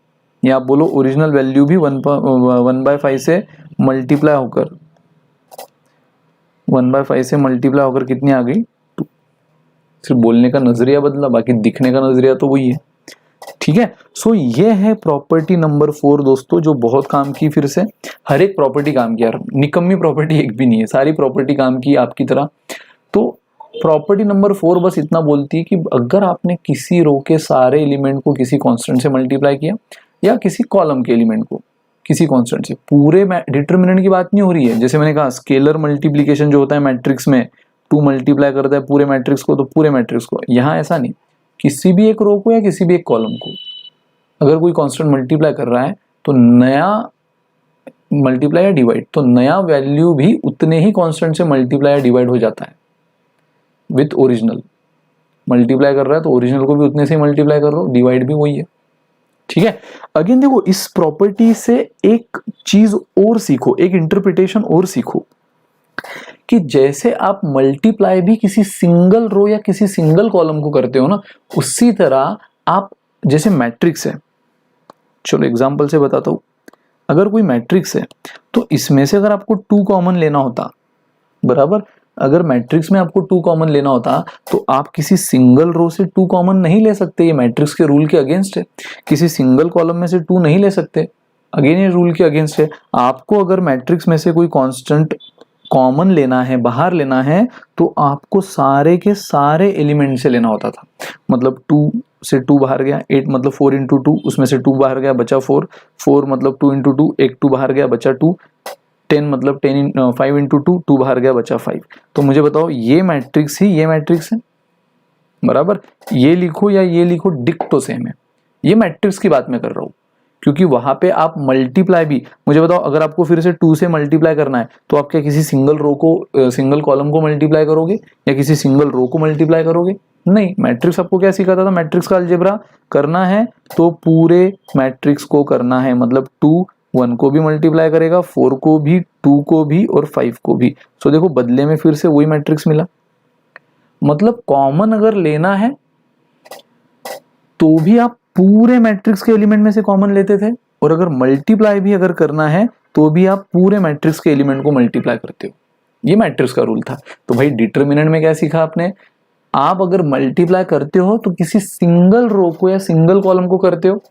या आप बोलो ओरिजिनल वैल्यू भी 1/5 से मल्टीप्लाई होकर 1/5 से मल्टीप्लाई होकर कितनी आ गई 2। सिर्फ बोलने का नजरिया बदला, बाकी दिखने का नजरिया तो वही है, ठीक है। सो ये है प्रॉपर्टी नंबर 4 दोस्तों, जो बहुत काम की। फिर से हर एक प्रॉपर्टी काम की यार, निकम्मी प्रॉपर्टी एक भी नहीं है, सारी प्रॉपर्टी काम की आपकी तरह। तो प्रॉपर्टी नंबर 4 बस इतना बोलती है कि अगर आपने किसी रो के सारे एलिमेंट को किसी कांस्टेंट से मल्टीप्लाई किया, या किसी कॉलम के एलिमेंट को किसी कांस्टेंट से, पूरे डिटरमिनेंट की बात नहीं हो रही है। जैसे मैंने कहा स्केलर मल्टीप्लीकेशन जो होता है मैट्रिक्स में, 2 मल्टीप्लाई करता है पूरे मैट्रिक्स को, तो पूरे मैट्रिक्स को। यहाँ ऐसा नहीं, किसी भी एक रो को या किसी भी एक कॉलम को अगर कोई कांस्टेंट मल्टीप्लाई कर रहा है, तो नया मल्टीप्लाई या डिवाइड, तो नया वैल्यू भी उतने ही कांस्टेंट से मल्टीप्लाई या डिवाइड हो जाता है विथ ओरिजिनल। मल्टीप्लाई कर रहा है तो ओरिजिनल को भी उतने से मल्टीप्लाई कर लो, डिवाइड भी वही है, ठीक है। अगेन देखो इस प्रॉपर्टी से एक चीज और सीखो, एक इंटरप्रिटेशन और सीखो, कि जैसे आप मल्टीप्लाई भी किसी सिंगल रो या किसी सिंगल कॉलम को करते हो ना, उसी तरह आप, जैसे मैट्रिक्स है, चलो एग्जांपल से बताता हूं। अगर कोई मैट्रिक्स है तो इसमें से अगर आपको 2 कॉमन लेना होता, बराबर, अगर मैट्रिक्स में आपको 2 कॉमन लेना होता तो आप किसी सिंगल रो से 2 कॉमन नहीं ले सकते, ये मैट्रिक्स के रूल के अगेंस्ट है। किसी सिंगल कॉलम में से 2 नहीं ले सकते, अगेन ये रूल के अगेंस्ट है। आपको अगर मैट्रिक्स में से कोई कांस्टेंट कॉमन लेना है, बाहर लेना है, तो आपको सारे के सारे एलिमेंट से लेना होता था। मतलब 2 से 2 बाहर गया, 8 मतलब 4 इंटू 2, उसमें से 2 बाहर गया बचा 4, 4 मतलब 2 इंटू 2, एक 2 बाहर गया बचा 2, 10 मतलब 5 इंटू 2, 2 बाहर गया बचा 5। तो मुझे बताओ ये मैट्रिक्स ही ये मैट्रिक्स है, बराबर। ये लिखो या ये लिखो, डिक्टो सेम है। ये मैट्रिक्स की बात मैं कर रहा हूँ, क्योंकि वहां पे आप मल्टीप्लाई भी, मुझे बताओ अगर आपको फिर से 2 से मल्टीप्लाई करना है तो आप क्या किसी सिंगल रो को सिंगल कॉलम को मल्टीप्लाई करोगे या किसी सिंगल रो को मल्टीप्लाई करोगे? नहीं। मैट्रिक्स आपको क्या सिखाता था? मैट्रिक्स का अलजेब्रा करना है तो पूरे मैट्रिक्स को करना है, मतलब 2 1 को भी मल्टीप्लाई करेगा, 4 को भी, 2 को भी और 5 को भी। सो देखो बदले में फिर से वही मैट्रिक्स मिला। मतलब कॉमन अगर लेना है तो भी आप पूरे मैट्रिक्स के एलिमेंट में से कॉमन लेते थे, और अगर मल्टीप्लाई भी अगर करना है तो भी आप पूरे मैट्रिक्स के एलिमेंट को मल्टीप्लाई करते हो। ये मैट्रिक्स का रूल था। तो भाई डिटरमिनेंट में क्या सीखा आपने? आप अगर मल्टीप्लाई करते हो तो किसी सिंगल रो को या सिंगल कॉलम को करते हो,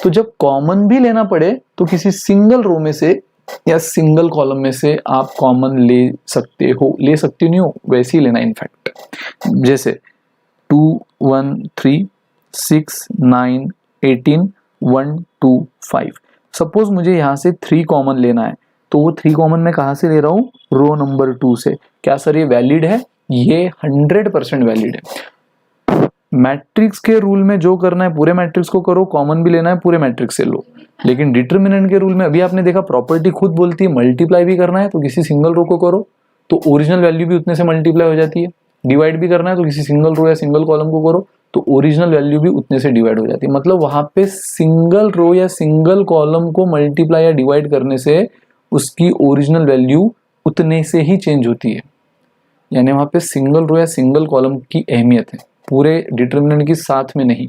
तो जब कॉमन भी लेना पड़े तो किसी सिंगल रो में से या सिंगल कॉलम में से आप कॉमन ले सकते हो। ले सकते नहीं हो, वैसे ही लेना इनफैक्ट। जैसे 2 1 3 6 9 18 1 2 5। सपोज मुझे यहाँ से 3 कॉमन लेना है, तो वो 3 कॉमन मैं कहाँ से ले रहा हूँ? रो नंबर 2 से। क्या सर ये वैलिड है? ये 100% वैलिड है। मैट्रिक्स के रूल में जो करना है पूरे मैट्रिक्स को करो, कॉमन भी लेना है पूरे मैट्रिक्स से लो। लेकिन डिटरमिनेंट के रूल में अभी आपने देखा प्रॉपर्टी खुद बोलती है मल्टीप्लाई भी करना है तो किसी सिंगल रो को करो तो ओरिजिनल वैल्यू भी उतने से मल्टीप्लाई हो जाती है। डिवाइड भी करना है तो किसी सिंगल रो या सिंगल कॉलम को करो तो ओरिजिनल वैल्यू भी उतने से डिवाइड हो जाती है। मतलब वहां पे सिंगल रो या सिंगल कॉलम को मल्टीप्लाई या डिवाइड करने से उसकी ओरिजिनल वैल्यू उतने से ही चेंज होती है। यानी वहां पे सिंगल रो या सिंगल कॉलम की अहमियत है, पूरे डिटरमिनेंट की साथ में नहीं।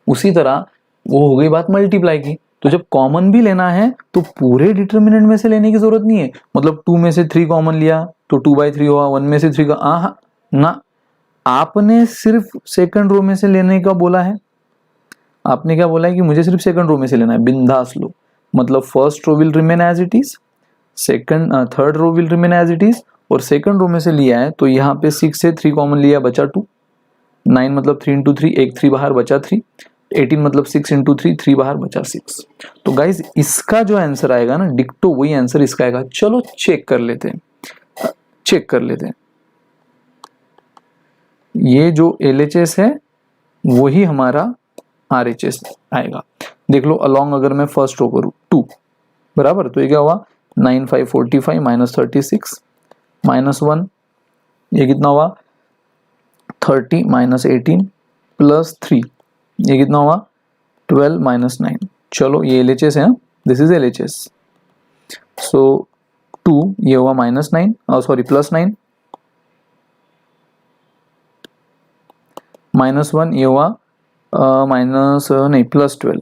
उसी तरह वो हो गई बात मल्टीप्लाई की। तो जब कॉमन भी लेना है तो पूरे डिटरमिनेंट में से लेने की जरूरत नहीं है। मतलब 2 में से 3 कॉमन लिया तो 2/3 हुआ, 1 में से 3 का ना, आपने सिर्फ सेकंड रो में से लेने का बोला है। आपने क्या बोला है कि मुझे सिर्फ सेकंड रो में से लेना है, बिंदास लो। मतलब first row will remain as it is, third row will remain as it is, और सेकंड रो में से लिया है तो यहाँ पे 6 से 3 कॉमन लिया, बचा 2। 9 मतलब 3 into 3, एक 3 बाहर बचा 3। 18 मतलब 6 into 3, 3 बाहर बचा 6। तो गाइज इसका जो आंसर आएगा ना डिक्टो वही आंसर इसका आएगा। चलो चेक कर लेते हैं, चेक कर लेते हैं। ये जो LHS है वही हमारा RHS आएगा। देख लो अलोंग अगर मैं फर्स्ट रो करूँ 2 बराबर, तो ये क्या हुआ 9 5 45 माइनस 36 माइनस 1, ये कितना हुआ 30 माइनस 18 प्लस 3, ये कितना हुआ 12 माइनस 9। चलो ये LHS है, दिस इज LHS। सो 2 ये हुआ माइनस 9 सॉरी प्लस 9, माइनस 1 ये हुआ माइनस नहीं प्लस 12,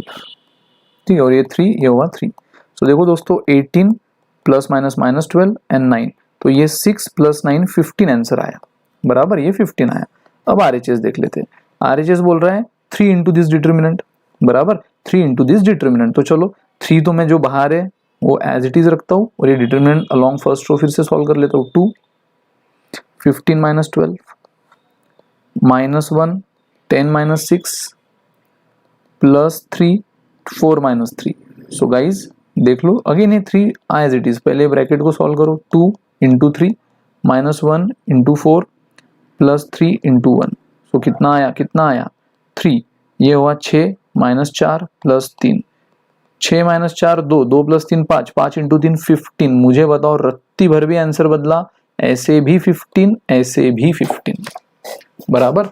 ठीक है, और ये 3 ये हुआ 3। सो देखो दोस्तों 18 प्लस माइनस माइनस 12 एंड 9, तो ये 6 प्लस 9 15 आंसर आया बराबर, ये 15 आया। अब RHS देख लेते हैं। RHS बोल रहा है 3 इंटू दिस डिटरमिनेंट बराबर, 3 इंटू दिस डिटरमिनेंट। तो चलो 3 तो मैं जो बाहर है वो एज इट इज रखता हूँ और ये डिटरमिनेंट अलोंग फर्स्ट रो फिर से सॉल्व कर लेता हूँ। 2 15 minus 12 minus 1 10 minus 6 plus 3 4 minus 3। So guys देख लो अगेन ये 3 एज इट इज, पहले ब्रैकेट को सॉल्व करो। 2 into 3 minus 1 into 4 plus 3 into 1। सो कितना आया, कितना आया 3, ये हुआ 6 minus 4 plus 3, 6 minus 4 2, 2 plus 3 5, 5 into 3 15। मुझे बताओ रत्ती भर भी आंसर बदला, ऐसे भी 15 ऐसे भी 15 बराबर।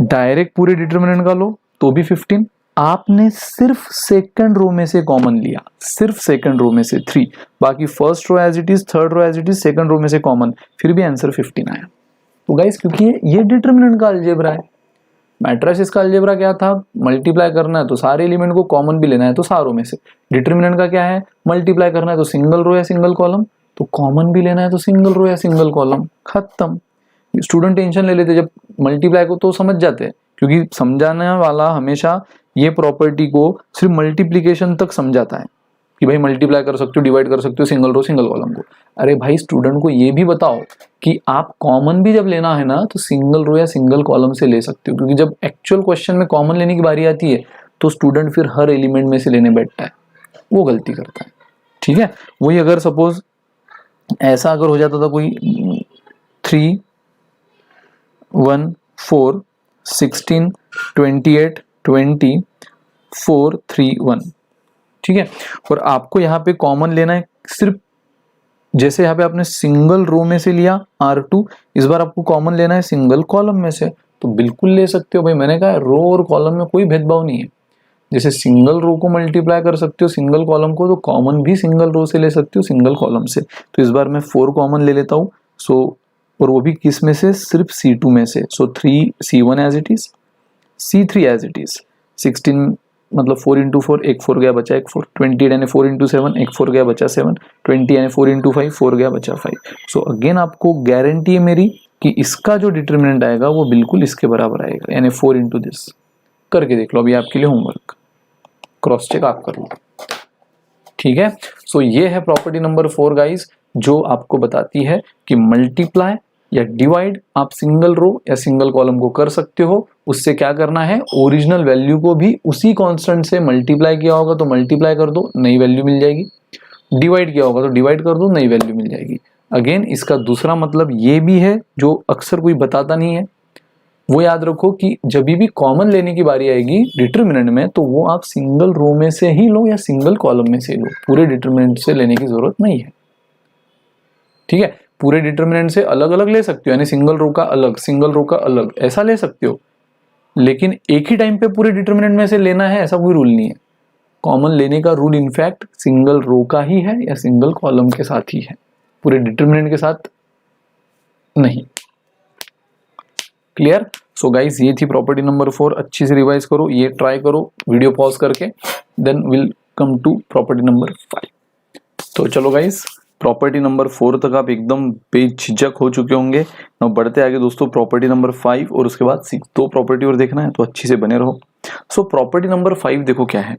डायरेक्ट पूरे डिटरमिनेंट का लो तो भी 15। आपने सिर्फ सेकंड रो में से कॉमन लिया, सिर्फ सेकंड रो में से 3, बाकी first row as it is, third row as it is, second row में से कॉमन, फिर भी आंसर 15 आया। तो गाइस क्योंकि ये डिटरमिनेंट का अलजेब्रा है। मैट्रिसेस का अलजेब्रा क्या था, मल्टीप्लाई करना है तो सारे एलिमेंट को कॉमन भी लेना है तो सारों में से। डिटरमिनेंट का क्या है, मल्टीप्लाई करना है तो सिंगल रो या सिंगल कॉलम, तो कॉमन भी लेना है तो सिंगल रो या सिंगल कॉलम, खत्म। स्टूडेंट टेंशन ले लेते जब मल्टीप्लाई को, तो समझ जाते हैं क्योंकि समझाने वाला हमेशा ये प्रॉपर्टी को सिर्फ मल्टीप्लिकेशन तक समझाता है कि भाई मल्टीप्लाई कर सकते हो, डिवाइड कर सकते हो सिंगल रो सिंगल कॉलम को। अरे भाई स्टूडेंट को ये भी बताओ कि आप कॉमन भी जब लेना है ना तो सिंगल रो या सिंगल कॉलम से ले सकते हो, क्योंकि जब एक्चुअल क्वेश्चन में कॉमन लेने की बारी आती है तो स्टूडेंट फिर हर एलिमेंट में से लेने बैठता है, वो गलती करता है। ठीक है, वही अगर सपोज ऐसा अगर हो जाता था कोई 3 1 4 16 28 20 4 3 1, ठीक है। और आपको यहाँ पे कॉमन लेना है सिर्फ, जैसे यहाँ पे आपने सिंगल रो में से लिया R2, इस बार आपको कॉमन लेना है सिंगल कॉलम में से, तो बिल्कुल ले सकते हो भाई। मैंने कहा रो और कॉलम में कोई भेदभाव नहीं है। जैसे सिंगल रो को मल्टीप्लाई कर सकते हो सिंगल कॉलम को, तो कॉमन भी सिंगल रो से ले सकते हो सिंगल कॉलम से। तो इस बार मैं 4 कॉमन ले लेता हूँ। सो और वो भी किस में से, सिर्फ C2 में से। So 3 C1 as it is, C3 as it is. 16 मतलब 4 इंटू 4, एक 4 गया बचा एक 4, 28 यानी 4 इंटू 7, एक 4 गया बचा 7, 20 यानी 4 इंटू 5, 4 गया बचा 5। सो अगेन आपको गारंटी है मेरी कि इसका जो डिटर्मिनेंट आएगा वो बिल्कुल इसके बराबर आएगा, यानी 4 इंटू दिस। करके देख लो, अभी आपके लिए होमवर्क, क्रॉस चेक आप कर लो, ठीक है। सो ये है प्रॉपर्टी नंबर 4 गाइस, जो आपको बताती है कि मल्टीप्लाई या डिवाइड आप सिंगल रो या सिंगल कॉलम को कर सकते हो। उससे क्या करना है, ओरिजिनल वैल्यू को भी उसी कांस्टेंट से मल्टीप्लाई किया होगा तो मल्टीप्लाई कर दो, नई वैल्यू मिल जाएगी। डिवाइड किया होगा तो डिवाइड कर दो, नई वैल्यू मिल जाएगी। अगेन इसका दूसरा मतलब ये भी है जो अक्सर कोई बताता नहीं है, वो याद रखो कि जब भी कॉमन लेने की बारी आएगी डिटरमिनेंट में, तो वो आप सिंगल रो में से ही लो या सिंगल कॉलम में से लो, पूरे डिटरमिनेंट से लेने की जरूरत नहीं है, ठीक है। पूरे डिटरमिनेंट से अलग अलग ले सकते हो, यानी सिंगल रो का अलग, सिंगल रो का अलग, ऐसा ले सकते हो। लेकिन एक ही टाइम पे पूरे डिटरमिनेंट में से लेना है ऐसा कोई रूल नहीं है। कॉमन लेने का रूल इनफैक्ट सिंगल रो का ही है या सिंगल कॉलम के साथ ही है, पूरे डिटरमिनेंट के साथ नहीं। क्लियर। सो गाइस ये थी प्रॉपर्टी नंबर 4, अच्छी से रिवाइज करो, ये ट्राई करो वीडियो पॉज करके, then will come to property number 5। तो चलो गाइस, प्रॉपर्टी नंबर 4 तक आप एकदम बेझिझक हो चुके होंगे। now बढ़ते आगे दोस्तों प्रॉपर्टी नंबर 5 और उसके बाद 6, 2 प्रॉपर्टी और देखना है तो अच्छी से बने रहो। सो प्रॉपर्टी नंबर 5 देखो क्या है,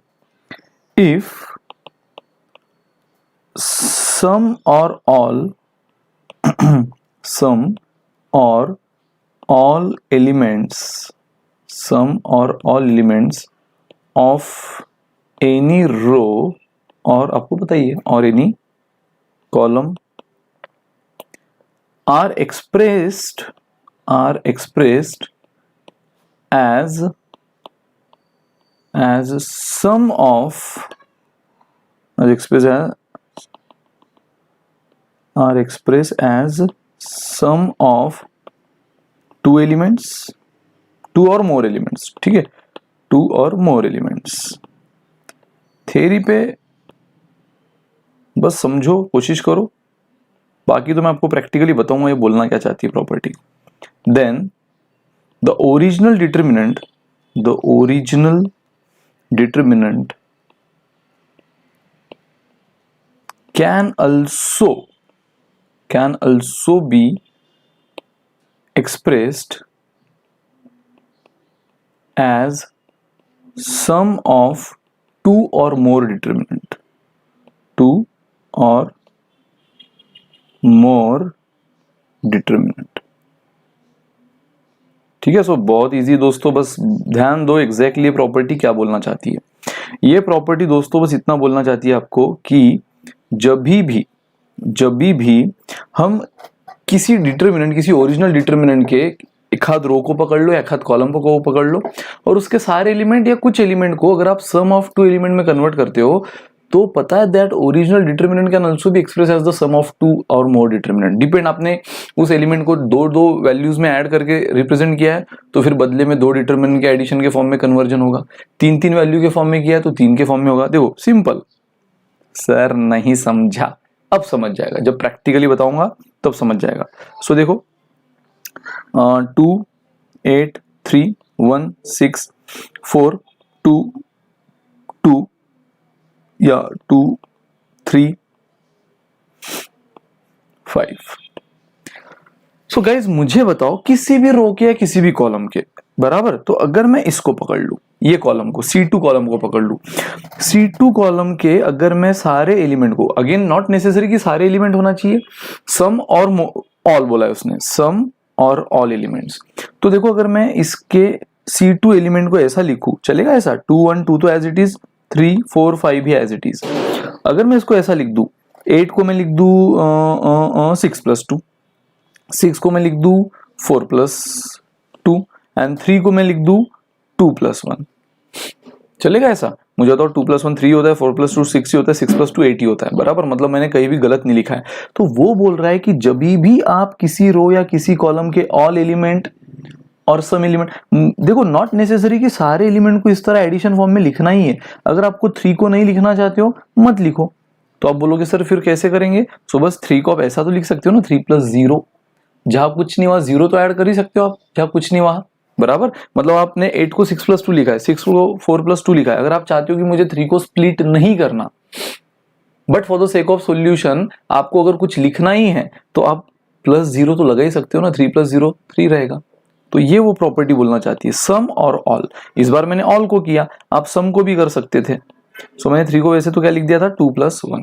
इफ सम और ऑल सम और all elements, sum or all elements of any row, और आपको बताइए और any column are expressed as sum of, are expressed as sum of two elements, two or more elements, ठीक है, to or more elements. Theory पे बस समझो, कोशिश करो, बाकी तो मैं आपको प्रैक्टिकली बताऊंगा ये बोलना क्या चाहती है property. Then the original determinant can also be expressed as sum of two or more determinant, two or more determinant, ठीक है। सो बहुत इजी दोस्तों, बस ध्यान दो एग्जैक्टली प्रॉपर्टी क्या बोलना चाहती है। ये प्रॉपर्टी दोस्तों बस इतना बोलना चाहती है आपको कि जब भी हम किसी डिटरमिनेंट, किसी ओरिजिनल डिटरमिनेंट के एक हाथ रो को पकड़ लो या एक हाथ कॉलम को पकड़ लो और उसके सारे एलिमेंट या कुछ एलिमेंट को अगर आप सम ऑफ टू एलिमेंट में कन्वर्ट करते हो, तो पता है that original determinant can also be express as the sum of two or more determinant. Depend, आपने उस एलिमेंट को दो वैल्यूज में ऐड करके रिप्रेजेंट किया है तो फिर बदले में 2 डिटरमिनेंट के एडिशन के फॉर्म में कन्वर्जन होगा, 3 वैल्यू के फॉर्म में किया है तो 3 के फॉर्म में होगा। देखो सिंपल। सर नहीं समझा, अब समझ जाएगा, जब प्रैक्टिकली बताऊंगा तब समझ जाएगा। सो देखो 2 8 3 1 6 4 2 2 या 2 3 5। सो गाइज मुझे बताओ किसी भी रो के या किसी भी कॉलम के बराबर, तो अगर मैं इसको पकड़ लूं, ये कॉलम को C2 कॉलम को पकड़ लूं, C2 कॉलम के अगर मैं सारे एलिमेंट को, अगेन नॉट नेसेसरी कि सारे एलिमेंट होना चाहिए, सम और ऑल बोला है उसने, सम और ऑल एलिमेंट्स। तो देखो अगर मैं इसके C2 एलिमेंट को ऐसा लिखूं, चलेगा ऐसा 2 1 2 तो एज इट इज, 3 4 5 भी एज इट इज। अगर मैं इसको ऐसा लिख दूं, 8 को मैं लिख दूं 6 + 2, 6 को मैं लिख दूं 4 + 2 एंड 3 को मैं लिख दूं 2 + 1। चलेगा ऐसा? मुझे बताओ 2 + 1 3 होता है, 4 + 2 6 ही होता है, 6 + 2 8 ही होता है, बराबर? मतलब मैंने कहीं भी गलत नहीं लिखा है। तो वो बोल रहा है कि जब भी आप किसी रो या किसी कॉलम के ऑल एलिमेंट और सम एलिमेंट, देखो नॉट नेसेसरी कि सारे एलिमेंट को इस तरह एडिशन फॉर्म में लिखना ही है। अगर आपको 3 को नहीं लिखना चाहते हो मत लिखो। तो आप बोलोगे सर फिर कैसे करेंगे? सो बस 3 को आप ऐसा तो लिख सकते हो ना, 3 + 0, जहां कुछ नहीं वहां 0 तो ऐड कर ही सकते हो आप, जहां कुछ नहीं वहां, बराबर? मतलब आपने 8 को 6 + 2 लिखा है, 6 को 4 + 2 लिखा है। अगर आप चाहते हो कि मुझे 3 को स्प्लिट नहीं करना, but for the sake of solution आपको अगर कुछ लिखना ही है तो आप +0 तो लगा ही सकते हो ना, 3 + 0 3 रहेगा। तो ये वो प्रॉपर्टी बोलना चाहती है, सम और ऑल। इस बार मैंने ऑल को किया, आप सम को भी कर सकते थे। सो मैंने 3 को वैसे तो क्या लिख दिया था, 2 + 1।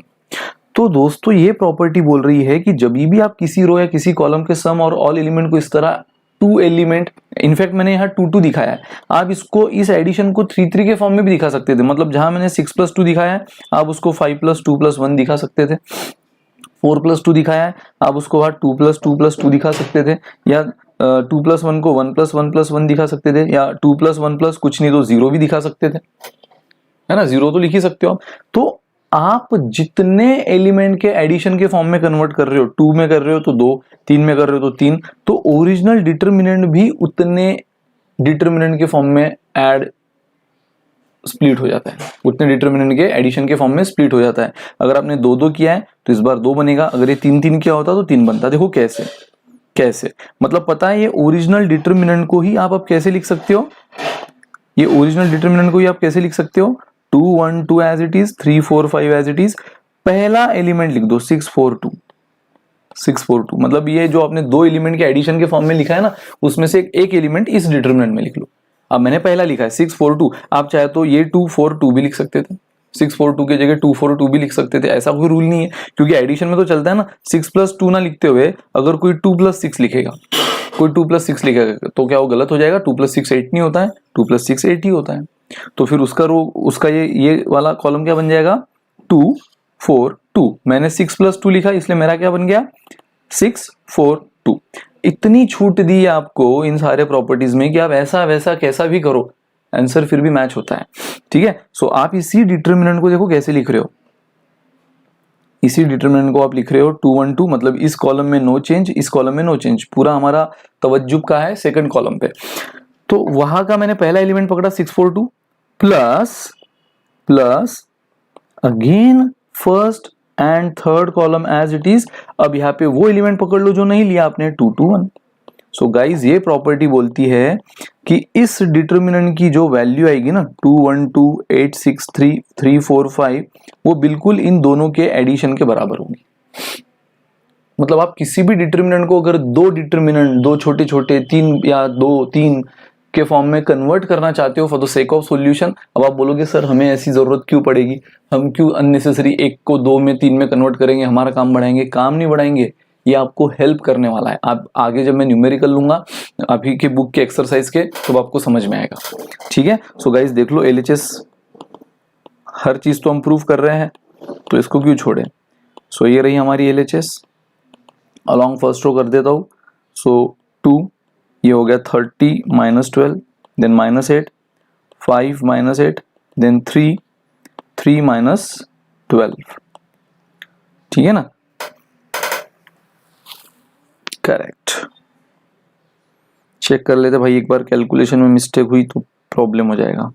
तो दोस्तों ये प्रॉपर्टी बोल रही है कि जब भी आप किसी रो या किसी कॉलम के सम और ऑल एलिमेंट को इस तरह 2 एलिमेंट, इनफैक्ट मैंने यहाँ 2 2 दिखाया है, आप इसको इस एडिशन को 3 3 के फॉर्म में भी दिखा सकते थे। मतलब जहां मैंने 6 + 2 दिखाया है आप उसको 5 + 2 + 1 दिखा सकते थे, 4 + 2 दिखाया है आप उसको 2 + 2 + 2 दिखा सकते थे, या 2 + 1 को 1 + 1 + 1 दिखा सकते थे, या 2 + 1 + कुछ नहीं तो 0 भी दिखा सकते थे, है ना? 0 तो लिख ही सकते हो आप। तो आप जितने एलिमेंट के एडिशन के फॉर्म में कन्वर्ट कर रहे हो, 2 में कर रहे हो तो 2, 3 में कर रहे हो तो 3, तो ओरिजिनल डिटरमिनेंट भी उतने डिटरमिनेंट के फॉर्म में ऐड स्प्लिट हो जाता है, उतने डिटरमिनेंट के एडिशन के फॉर्म में स्प्लिट हो जाता है। अगर आपने 2 2 किया है तो इस बार 2 बनेगा, अगर ये 3 3 किया होता तो 3 बनता। देखो कैसे कैसे, मतलब पता है ये ओरिजिनल डिटरमिनेंट को ही आप अब कैसे लिख सकते हो, ये ओरिजिनल डिटरमिनेंट को ही आप कैसे लिख सकते हो, 2 1 2 as it is, 3 4 5 as it is, पहला एलिमेंट लिख दो 6 4 2, 6 4 2, मतलब ये जो आपने 2 एलिमेंट के एडिशन के फॉर्म में लिखा है ना, उसमें से एक एलिमेंट इस डिटरमिनेंट में लिख लो। अब मैंने पहला लिखा है 6 4 2, आप चाहे तो ये 2 4 2 भी लिख सकते थे, 6 4 2 की जगह 2 4 2 भी लिख सकते थे, ऐसा कोई रूल नहीं है, क्योंकि एडिशन में तो चलता है ना, 6 + 2 ना लिखते हुए अगर कोई 2 + 6 लिखेगा, कोई 2 + 6 लिखेगा तो क्या वो गलत हो जाएगा? 2 + 6 8 नहीं होता है, 2 + 6 8 ही होता है। तो फिर उसका रो, उसका ये वाला कॉलम क्या बन जाएगा, 2 4 2। मैंने 6 + 2 लिखा इसलिए मेरा क्या बन गया, 6 4 2। इतनी छूट दी आपको इन सारे प्रॉपर्टीज में कि आप ऐसा वैसा कैसा भी करो आंसर फिर भी मैच होता है, ठीक है? सो आप इसी डिटरमिनेंट को देखो कैसे लिख रहे हो, इसी डिटरमिनेंट को आप लिख रहे हो 2 1 2, मतलब इस कॉलम में नो चेंज, इस कॉलम में नो चेंज, पूरा हमारा तवज्जुह का है सेकंड कॉलम पे। तो वहां का मैंने पहला एलिमेंट पकड़ा 6 4 2 plus again first and third column as it is. अब यहाँ पे वो एलिमेंट पकड़ लो जो नहीं लिया आपने, 2 2 1। सो गाइज ये प्रॉपर्टी बोलती है कि इस डिटरमिनेंट की जो वैल्यू आएगी ना 2 1 2 8 6 3 3 4 5, वो बिल्कुल इन दोनों के एडिशन के बराबर होगी। मतलब आप किसी भी डिटरमिनेंट को अगर दो छोटे छोटे 3 या 2 3 के फॉर्म में कन्वर्ट करना चाहते हो for the sake of solution, अब आप बोलोगे सर हमें ऐसी जरूरत क्यों पड़ेगी, हम क्यों अननेसेसरी 1 को 2 में 3 में कन्वर्ट करेंगे, हमारा काम बढ़ाएंगे? काम नहीं बढ़ाएंगे, ये आपको हेल्प करने वाला है। आप आगे जब मैं न्यूमेरिकल लूंगा अभी के बुक के एक्सरसाइज के, तो आपको समझ में आएगा, ठीक है? सो गाइज देख लो LHS, हर चीज तो हम प्रूव कर रहे हैं तो इसको क्यों छोड़े। सो ये रही हमारी LHS, अलॉन्ग फर्स्ट रो कर देता हूँ। सो 2, ये हो गया 30 - 12, देन -8, 5 - 8, देन 3 3 - 12, ठीक है ना? करेक्ट। चेक कर लेते भाई एक बार, कैलकुलेशन में मिस्टेक हुई तो प्रॉब्लम हो जाएगा।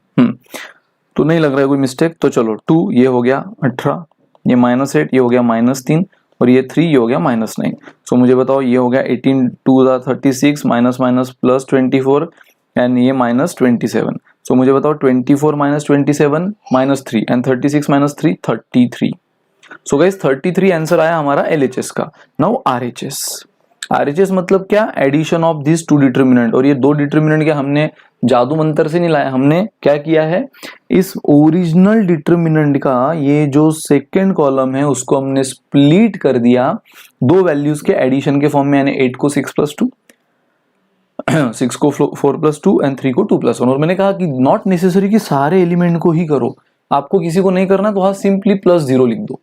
तो नहीं लग रहा है कोई मिस्टेक, तो चलो 2 ये हो गया 18, ये -8 ये हो गया -3, और ये 3 ये हो गया -9। सो मुझे बताओ ये हो गया 18 2 36 माइनस प्लस 24 एंड ये -27। सो मुझे बताओ 24 - 27 -3 एंड 36 - 3 33। सो गाइस 33 आंसर आया हमारा LHS का। नाउ RHS मतलब क्या, एडिशन ऑफ दिस 2 डिटरमिनेंट। और ये 2 डिटरमिनेंट क्या हमने जादू मंत्र से नहीं लाया, हमने क्या किया है, इस ओरिजिनल डिटरमिनेंट का ये जो सेकंड कॉलम है उसको हमने स्प्लिट कर दिया 2 वैल्यूज के एडिशन के फॉर्म में, यानी 8 को 6 + 2 6 को 4 + 2 एंड 3 को 2 + 1। और मैंने कहा कि नॉट नेसेसरी कि सारे एलिमेंट को ही करो, आपको किसी को नहीं करना तो हाँ सिंपली +0 लिख दो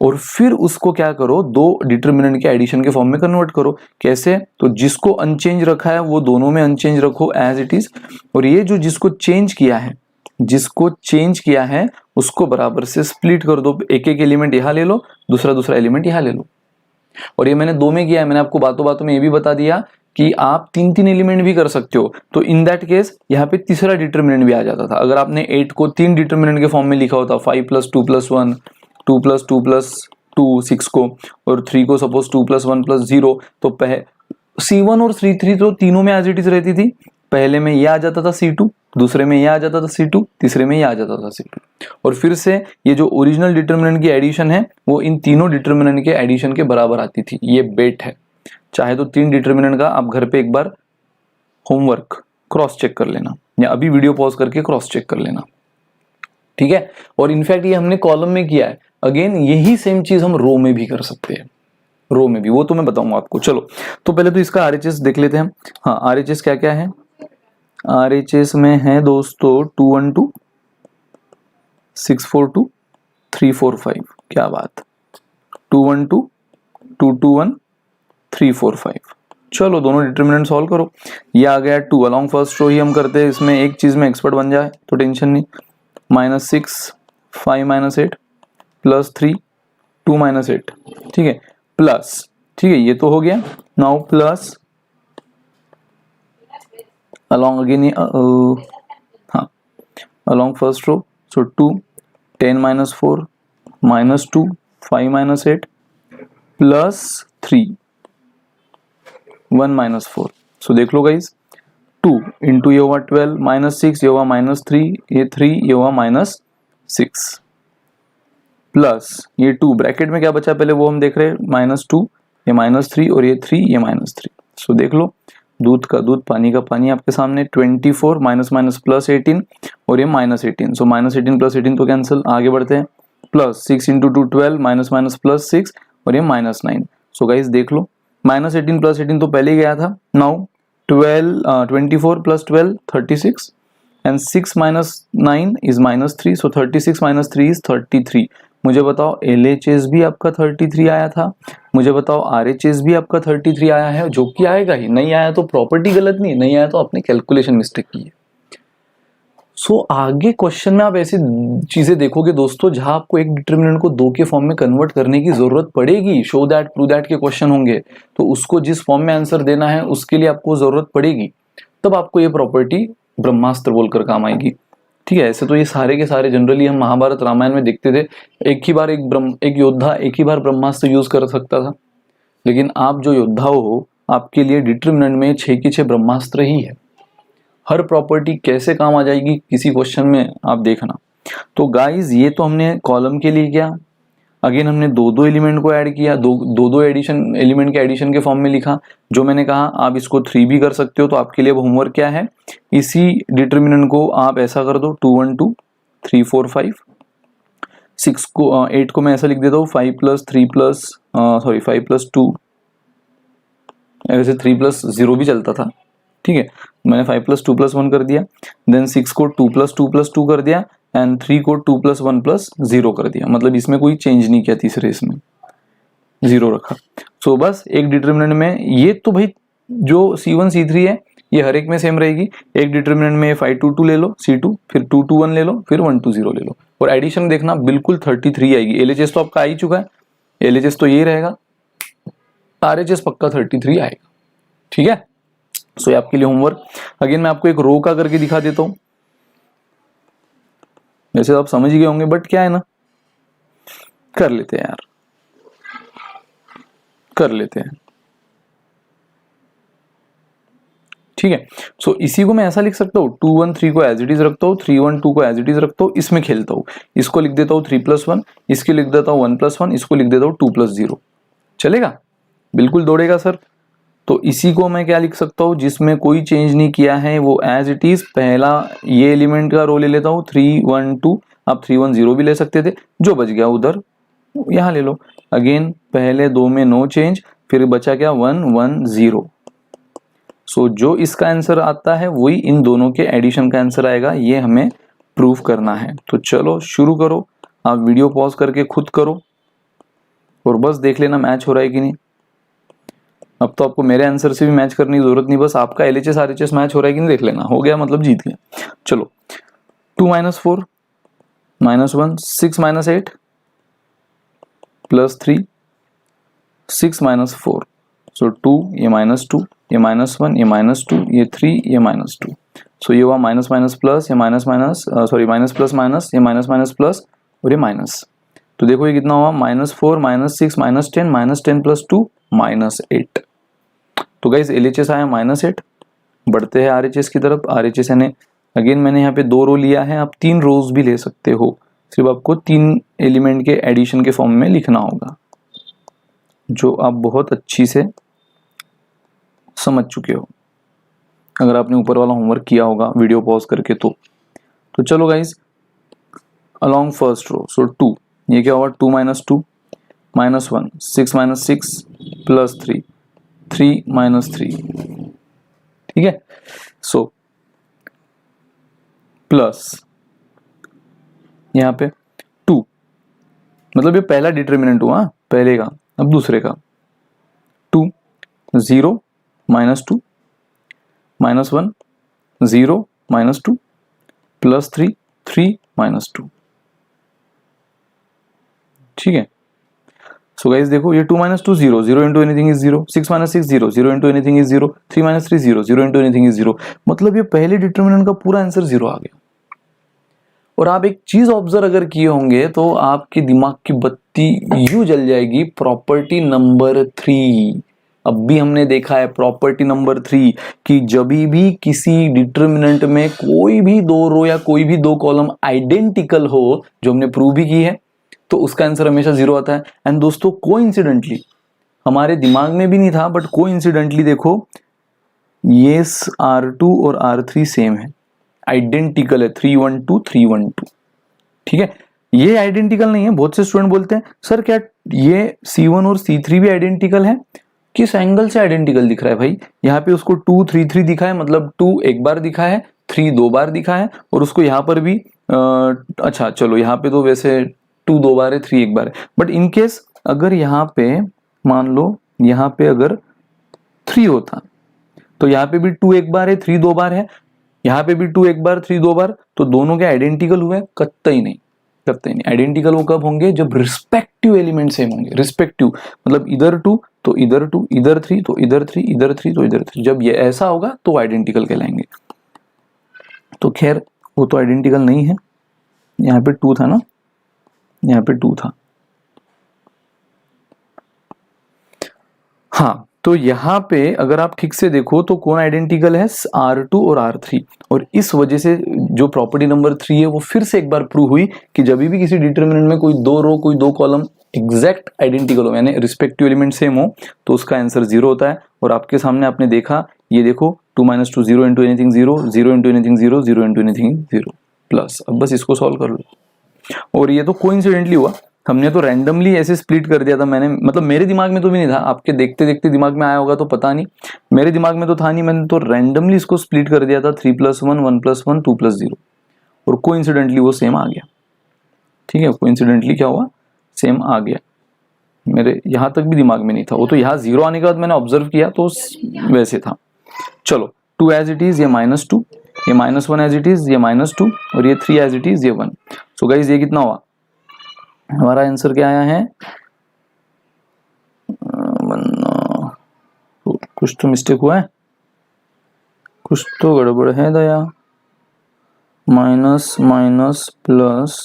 और फिर उसको क्या करो, 2 डिटरमिनेंट के एडिशन के फॉर्म में कन्वर्ट करो। कैसे, तो जिसको अनचेंज रखा है वो दोनों में अनचेंज रखो एज इट इज, और ये जो जिसको चेंज किया है जिसको चेंज किया है उसको बराबर से स्प्लिट कर दो, एक एक एलिमेंट यहाँ ले लो, दूसरा दूसरा एलिमेंट यहाँ ले लो। और ये मैंने 2 में किया है, मैंने आपको बातों बातों में ये भी बता दिया कि आप 3-3 एलिमेंट भी कर सकते हो। तो इन दैट केस यहाँ पे तीसरा डिटर्मिनेंट भी आ जाता था। अगर आपने 8 को 3 डिटर्मिनेंट के फॉर्म में लिखा होता, 5 + 2 + 1, 2 + 2 + 2 6 को, और 3 को सपोज 2 + 1 + 0, तो C1 और C3 तो तीनों में एज इट इज रहती थी। पहले में ये आ जाता था C2, दूसरे में ये आ जाता था C2, तीसरे में ये आ जाता था C2। और फिर से ये जो ओरिजिनल डिटर्मिनेंट की एडिशन है वो इन तीनों डिटर्मिनेंट के एडिशन के बराबर आती थी। ये बेट है। चाहे तो 3 डिटर्मिनेंट का आप घर पे एक बार होमवर्क क्रॉस चेक कर लेना, या अभी वीडियो पॉज करके क्रॉस चेक कर लेना, ठीक है। और इनफैक्ट ये हमने कॉलम में किया है। अगेन यही सेम चीज हम रो में भी कर सकते हैं, रो में भी, वो तो मैं बताऊंगा आपको। चलो तो पहले तो इसका RHS देख लेते हैं। हाँ, RHS क्या क्या है? RHS में है दोस्तों 212, 642, 345। क्या बात, 212, 221, 345। चलो दोनों डिटर्मिनेंट सॉल्व करो। ये आ गया 2 अलॉन्ग फर्स्ट रो ही हम करते हैं, इसमें एक चीज में एक्सपर्ट बन जाए तो टेंशन नहीं। -6, 5 - 8 +3, 2 - 8, ठीक है, प्लस, ठीक है, ये तो हो गया। नाउ प्लस along again हाँ, along first row, so 2, 10 - 4, -2, 5 - 8 +3, 1 - 4। so देख लो गाइज, 2 इंटू ये हुआ 12, -6 ये हुआ -3, ये 3 ये हुआ -6, प्लस ये 2 ब्रैकेट में क्या बचा पहले वो हम देख रहे हैं, -2, ये -3 और ये 3, ये -3। सो देख लो, दूध का दूध पानी का पानी आपके सामने। 24 माइनस +18 और ये -18, सो -18 +18 तो कैंसिल। आगे बढ़ते हैं, प्लस 6 इंटू 2 12, माइनस +6 और ये -9। सो गाइज देख लो, -18 +18 तो पहले ही गया था। Now 24 + 12 36 and 6 - 9 is -3, so 36 - 3 is 33। मुझे बताओ LHS भी आपका 33 आया था, मुझे बताओ RHS भी आपका 33 आया है, जो कि आएगा ही। नहीं आया तो प्रॉपर्टी गलत नहीं, नहीं आया तो आपने कैलकुलेशन मिस्टेक की है। सो आगे क्वेश्चन में आप ऐसी चीजें देखोगे दोस्तों जहां आपको एक डिटर्मिनेंट को 2 के फॉर्म में कन्वर्ट करने की जरूरत पड़ेगी। शो दैट, प्रूव दैट के क्वेश्चन होंगे, तो उसको जिस फॉर्म में आंसर देना है उसके लिए आपको जरूरत पड़ेगी, तब आपको ये प्रॉपर्टी ब्रह्मास्त्र बोलकर काम आएगी, ठीक है। ऐसे तो ये सारे के सारे जनरली हम महाभारत रामायण में देखते थे, एक ही बार एक योद्धा एक ही बार ब्रह्मास्त्र यूज कर सकता था। लेकिन आप जो योद्धा हो, आपके लिए डिटर्मिनेंट में 6 के 6 ब्रह्मास्त्र ही है। हर प्रॉपर्टी कैसे काम आ जाएगी किसी क्वेश्चन में आप देखना। तो गाइज ये तो हमने कॉलम के लिए किया। अगेन हमने 2 एलिमेंट को ऐड किया, दो एडिशन एलिमेंट के एडिशन के फॉर्म में लिखा। जो मैंने कहा आप इसको 3 भी कर सकते हो, तो आपके लिए अब होमवर्क क्या है, इसी डिटर्मिनेंट को आप ऐसा कर दो, 212, 3 4 5, 6 को 8 को मैं ऐसा लिख देता हूँ, 5 + 3 5 + 2, ऐसे 3 + 0 भी चलता था, ठीक है। मैंने 5 + 2 + 1 कर दिया, देन 6 को 2 + 2 + 2 कर दिया, एंड 3 को 2 + 1 + 0 कर दिया। मतलब इसमें कोई चेंज नहीं किया, तीसरे इसमें 0 रखा। सो बस एक डिटर्मिनेंट में ये तो भाई जो C1 C3 है ये हर एक में सेम रहेगी। एक डिटर्मिनेंट में 5 2 2 ले लो C2, फिर 2 2 1 ले लो, फिर 1 2 0 ले लो, और एडिशन देखना बिल्कुल 33 आएगी। LHS तो आपका आ ही चुका है, LHS तो यही रहेगा, RHS पक्का 33 आएगा, ठीक है। सो ये आपके लिए होमवर्क। अगेन मैं आपको एक रो का करके दिखा देता हूं। वैसे आप समझ ही गए होंगे, बट क्या है ना, कर लेते हैं यार, कर लेते हैं, ठीक है। सो इसी को मैं ऐसा लिख सकता हूँ, 2 1 3 को एज इट इज रखता हूँ, 3 1 2 को एज इट इज रखता हूँ, इसमें खेलता हूँ। इसको लिख देता हूँ 3 + 1, इसके लिख देता हूँ 1 + 1, इसको लिख देता हूँ 2 + 0। चलेगा, बिल्कुल दौड़ेगा सर। तो इसी को मैं क्या लिख सकता हूँ, जिसमें कोई चेंज नहीं किया है वो एज इट इज। पहला ये एलिमेंट का रो ले लेता हूँ 3 1 2, आप 3 1 0 भी ले सकते थे, जो बच गया उधर यहाँ ले लो। अगेन पहले 2 में नो चेंज, फिर बचा क्या 1 1 0। सो जो इसका आंसर आता है वही इन दोनों के एडिशन का आंसर आएगा, ये हमें प्रूफ करना है। तो चलो शुरू करो, आप वीडियो पॉज करके खुद करो और बस देख लेना मैच हो रहा है कि नहीं। अब तो आपको मेरे आंसर से भी मैच करने की जरूरत नहीं, बस आपका LHS RHS मैच हो रहा है कि नहीं देख लेना, हो गया मतलब जीत गया। चलो 2 minus 4 minus 1, 6 minus 8 plus 3, 6 minus 4, सो 2, ये माइनस 2, ये माइनस 1, ये माइनस 2, ये 3, ये माइनस 2, सो ये हुआ माइनस माइनस प्लस, ये minus minus sorry minus plus minus, ये माइनस माइनस प्लस और ये माइनस। तो देखो ये कितना हुआ, minus 4 minus 6 minus 10 plus 2 minus 8। तो गाइस LHS आया माइनस 8। बढ़ते हैं RHS की तरफ। RHS यानी अगेन मैंने यहाँ पे 2 रो लिया है, आप 3 रोज भी ले सकते हो, सिर्फ आपको 3 एलिमेंट के एडिशन के फॉर्म में लिखना होगा, जो आप बहुत अच्छी से समझ चुके हो अगर आपने ऊपर वाला होमवर्क किया होगा वीडियो पॉज करके। तो चलो guys, along first row, so 2, ये क्या हुआ, 2 minus 2 minus 1, 6 minus 6 plus 3, 3 minus 3, ठीक है। सो प्लस यहाँ पे 2, मतलब ये पहला डिटर्मिनेंट हुआ पहले का, अब दूसरे का 2, 0 minus 2 minus 1, 0 minus 2 plus 3, 3 minus 2, ठीक है। सो गाइस देखो ये 2 minus 2 0, 0 into anything is 0, 6 minus 6 0, 0 into anything is 0, 3 minus 3 0, 0 into anything is 0, मतलब ये पहले डिटर्मिनेंट का पूरा आंसर 0 आ गया। और आप एक चीज ऑब्जर्व अगर किए होंगे तो आपके दिमाग की बत्ती यूं जल जाएगी, प्रॉपर्टी नंबर 3। अब भी हमने देखा है प्रॉपर्टी नंबर 3 कि जब भी किसी डिटर्मिनेंट में कोई भी 2 रो या कोई भी 2 कॉलम आइडेंटिकल हो, जो हमने प्रूव भी की है, तो उसका आंसर हमेशा 0 आता है। एंड दोस्तों कोइंसिडेंटली, हमारे दिमाग में भी नहीं था बट कोइंसिडेंटली देखो ये R2 और R3 सेम है, आइडेंटिकल है, 312 312, ठीक है। ये आइडेंटिकल नहीं है, बहुत से स्टूडेंट बोलते हैं सर क्या ये C1 और C3 भी आइडेंटिकल है, किस एंगल से आइडेंटिकल दिख रहा है भाई। यहाँ पे उसको 2 3 3 दिखा है, मतलब 2 एक बार दिखा है, 3 2 बार दिखा है, और उसको यहाँ पर भी अच्छा चलो यहाँ पे तो वैसे 2 2 बार है, 3 एक बार है, बट इन केस अगर यहाँ पे मान लो यहाँ पे अगर 3 होता तो यहाँ पे भी 2 एक बार है, 3 2 बार है, यहाँ पे भी 2 एक बार 3 2 बार, तो दोनों के आइडेंटिकल हुए? कतई नहीं, कतई नहीं। आइडेंटिकल वो कब होंगे, जब रिस्पेक्टिव एलिमेंट सेम होंगे। रिस्पेक्टिव मतलब इधर 2 तो इधर 2, इधर 3 तो इधर 3, इधर 3 तो इधर 3, जब ये ऐसा होगा तो आइडेंटिकल कहलाएंगे। तो खैर वो तो आइडेंटिकल नहीं है, यहाँ पे 2 था ना, यहाँ पे 2 था, हाँ। तो यहाँ पे अगर आप ठीक से देखो तो कौन आइडेंटिकल है, R2 और R3, और इस वजह से जो प्रॉपर्टी नंबर 3 है वो फिर से एक बार प्रूव हुई कि जब भी किसी डिटर्मिनेंट में कोई 2 रो कोई 2 कॉलम एग्जैक्ट आइडेंटिकल हो, यानी रिस्पेक्टिव एलिमेंट सेम हो, तो उसका आंसर 0 होता है। और आपके सामने आपने देखा, ये देखो 2 minus 2 0 into anything 0, 0 into anything 0, 0 into anything 0 plus. अब बस इसको सॉल्व कर लो, और ये तो कोइंसिडेंटली हुआ, हमने तो रैंडमली ऐसे स्प्लिट कर दिया था। मैंने मतलब मेरे दिमाग में तो भी नहीं था, आपके देखते देखते दिमाग में आया होगा तो पता नहीं, मेरे दिमाग में तो था नहीं, मैंने तो रैंडमली इसको स्प्लिट कर दिया था, 3 + 1 1 + 1 2 + 0, और कोइंसिडेंटली वो सेम आ गया, ठीक है। कोइंसिडेंटली क्या हुआ, सेम आ गया, मेरे यहाँ तक भी दिमाग में नहीं था, वो तो यहाँ 0 आने के बाद मैंने ऑब्जर्व किया तो वैसे था। चलो 2 एज इट इज, ये -2, ये -1 एज इट इज, ये -2, और ये 3 एज इट इज, ये 1। सो गाइस ये कितना हुआ, हमारा आंसर क्या आया है, कुछ तो मिस्टेक हुआ है, कुछ तो गड़बड़ है दया, माइनस माइनस प्लस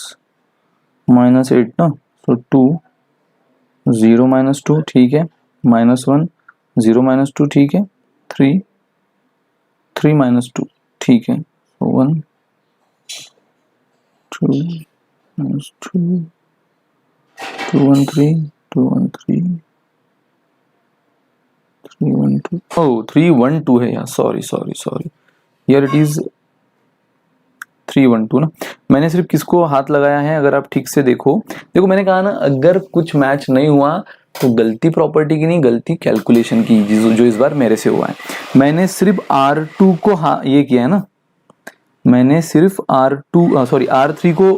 -8 ना, तो 2 0 -2 ठीक है, -1 0 -2 ठीक है, 3 3 -2 ठीक है, 1 2 -2 2 1 3 2 1 3 3 1 2, oh 3 1 2 है यार, सॉरी हियर इट इज 3 1 2 ना। मैंने सिर्फ किसको हाथ लगाया है, अगर आप ठीक से देखो मैंने कहा ना, अगर कुछ मैच नहीं हुआ तो गलती प्रॉपर्टी की नहीं, गलती कैलकुलेशन की, जो इस बार मेरे से हुआ है। मैंने सिर्फ R2 को ये किया है ना, मैंने सिर्फ R3 को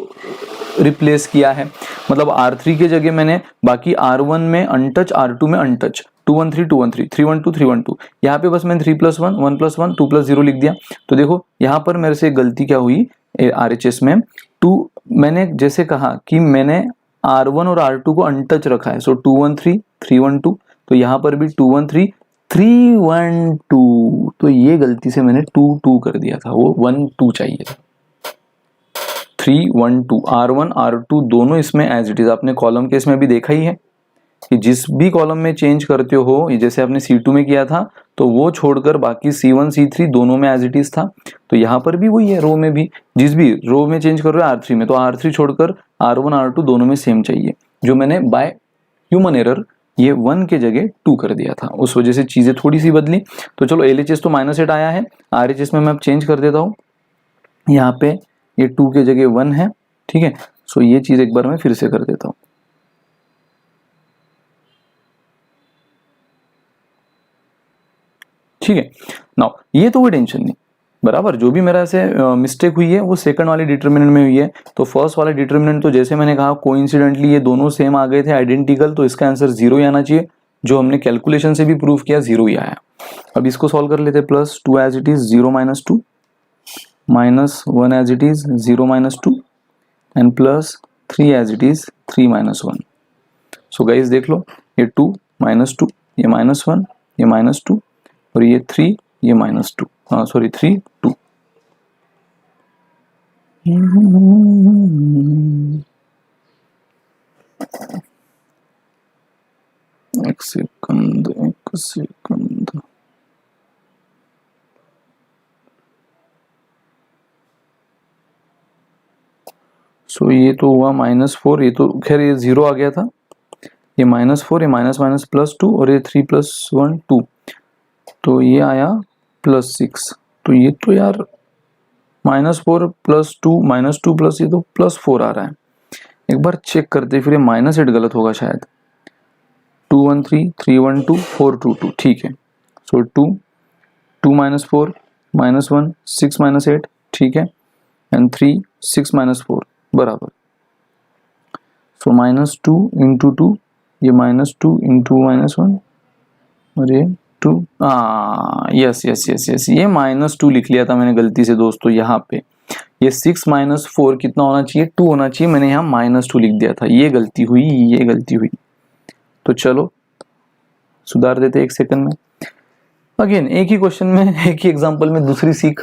रिप्लेस किया है, मतलब R3 के जगह मैंने बाकी R1 में अनटच, R2 में अनटच, 2 1 3 2 1 3 3 1 2 3 1 2, यहाँ पे बस मैंने 3 + 1 1 + 1 2 + 0 लिख दिया। तो देखो यहाँ पर मेरे से गलती क्या हुई RHS में 2, मैंने जैसे कहा कि मैंने R1 और R2 को अनटच रखा है, सो 2 1 3 3 1 2, तो यहाँ पर भी 2 1 3 3 1 2, तो ये गलती से मैंने 2 2 कर दिया था, वो 1 2 चाहिए था। 3 1 2, R1 R2 दोनों इसमें एज इट इज, आपने कॉलम के इसमें भी देखा ही है कि जिस भी कॉलम में चेंज करते हो, जैसे आपने C2 में किया था तो वो छोड़कर बाकी C1 C3 दोनों में एज इट इज था, तो यहाँ पर भी वही है, रो में भी जिस भी रो में चेंज कर रहे हो R3 में, तो R3 छोड़कर R1 R2 दोनों में सेम चाहिए, जो मैंने बाय ह्यूमन एरर ये 1 के जगह 2 कर दिया था, उस वजह से चीजें थोड़ी सी बदली। तो चलो LHS तो -8 आया है, RHS में मैं अब चेंज कर देता हूँ, यहाँ पे ये 2 के जगह 1 है, ठीक है। सो ये चीज एक बार मैं फिर से कर देता हूँ, ठीक है। नाउ ये तो कोई टेंशन नहीं, बराबर, जो भी मेरा ऐसे मिस्टेक हुई है वो सेकंड वाले डिटरमिनेंट में हुई है, तो फर्स्ट वाले डिटरमिनेंट तो जैसे मैंने कहा कोइंसिडेंटली ये दोनों सेम आ गए थे, आइडेंटिकल, तो इसका आंसर 0 ही आना चाहिए, जो हमने कैलकुलेशन से भी प्रूव किया 0 ही आया। अब इसको सॉल्व कर लेते, +2 as it is 0 -2, -1 as it is 0 -2 and +3 as it is 3 -1। So guys देख लो, ये 2 -2, ये -1, ये -2 और ये 3, ये -2, हाँ सॉरी 3 2। एक सेकंड, एक सेकंड, सो ये तो हुआ -4, ये तो खैर ये 0 आ गया था, ये -4, ये माइनस +2 और ये 3 + 1 2, तो ये आया +6, तो ये तो यार -4 + 2 -2 प्लस ये तो +4 आ रहा है, एक बार चेक करते, फिर ये -8 गलत होगा शायद, 2 1 3 3 1 2 4 2 2, ठीक है। सो 2 2 -4 -1 6 -8, ठीक है, एंड 3 6 -4 बराबर, सो -2 × 2, ये -2 × -1 और ये 2, यस यस यस यस, ये -2 लिख लिया था मैंने गलती से दोस्तों, यहाँ पे ये 6 -4 कितना होना चाहिए, 2 होना चाहिए, मैंने यहाँ -2 लिख दिया था, ये गलती हुई, ये गलती हुई, तो चलो सुधार देते एक सेकंड में। अगेन एक ही क्वेश्चन में, एक ही एग्जांपल में दूसरी सीख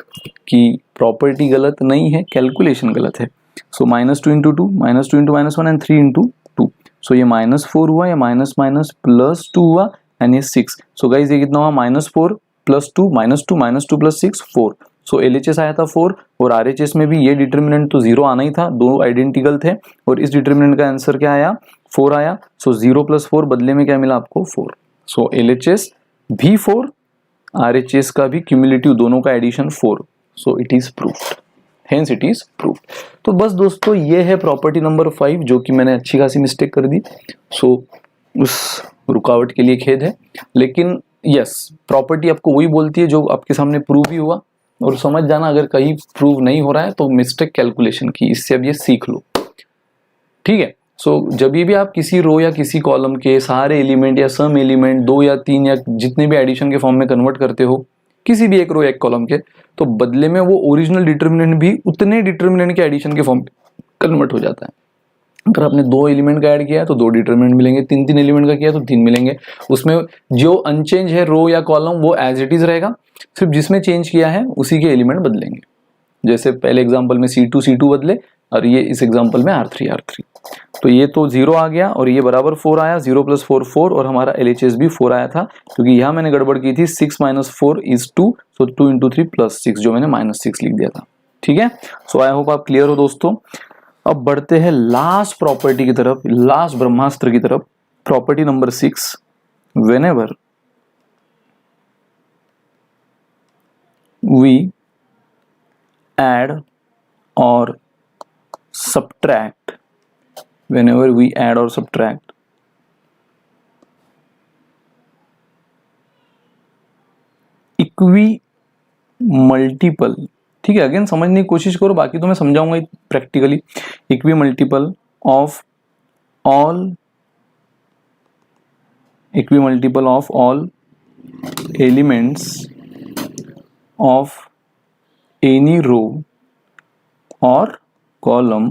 कि प्रॉपर्टी गलत नहीं है, कैलकुलेशन गलत है। सो -2 × 2, -2 × -1 एंड 3 × 2, सो ये -4 हुआ, ये माइनस +2 हुआ एंड ये 6, सो गाइस ये कितना हुआ, -4 + 2 -2 + 6 4, सो LHS आया था 4 और RHS में भी ये डिटर्मिनेंट तो 0 आना ही था, दोनों आइडेंटिकल थे और इस डिटर्मिनेंट का आंसर क्या आया, 4 आया, सो 0 + 4 बदले में क्या मिला आपको, 4, सो LHS भी 4, RHS का भी क्यूमुलेटिव दोनों का addition 4, so it is proved, hence it is proved. तो बस दोस्तों ये है प्रॉपर्टी नंबर 5, जो कि मैंने अच्छी खासी मिस्टेक कर दी, सो उस रुकावट के लिए खेद है, लेकिन यस प्रॉपर्टी आपको वही बोलती है जो आपके सामने प्रूव ही हुआ, और समझ जाना अगर कहीं प्रूव नहीं हो रहा है तो मिस्टेक कैलकुलेशन की, इससे अब ये सीख लो, ठीक है। सो जब भी आप किसी रो या किसी कॉलम के सारे एलिमेंट या सम एलिमेंट 2 या 3 या जितने भी एडिशन के फॉर्म में कन्वर्ट करते हो किसी भी एक रो या एक कॉलम के, तो बदले में वो ओरिजिनल डिटर्मिनेंट भी उतने डिटर्मिनेंट के एडिशन के फॉर्म में कन्वर्ट हो जाता है। अगर आपने 2 एलिमेंट का ऐड किया है तो 2 डिटर्मिनेंट मिलेंगे, 3 एलिमेंट का किया तो 3 मिलेंगे, उसमें जो अनचेंज है रो या कॉलम वो एज इट इज रहेगा, सिर्फ जिसमें चेंज किया है उसी के एलिमेंट बदलेंगे, जैसे पहले एग्जाम्पल में C2 बदले और ये इस एग्जाम्पल में R3, तो ये तो 0 आ गया और ये बराबर 4 आया, 0 + 4 4, और हमारा LHS भी 4 आया था, क्योंकि यहाँ मैंने गड़बड़ की थी, 6 - 4 = 2, सो 2 × 3 + 6, जो मैंने -6 लिख दिया था, ठीक है। सो आई होप आप क्लियर हो दोस्तों। अब बढ़ते हैं लास्ट प्रॉपर्टी की तरफ, लास्ट ब्रह्मास्त्र की तरफ, property number 6, whenever we add or subtract, whenever we add or subtract equi multiple, ठीक है, अगेन समझने की कोशिश करो, बाकी तो मैं समझाऊंगा practically, equi multiple of all elements of any row और कॉलम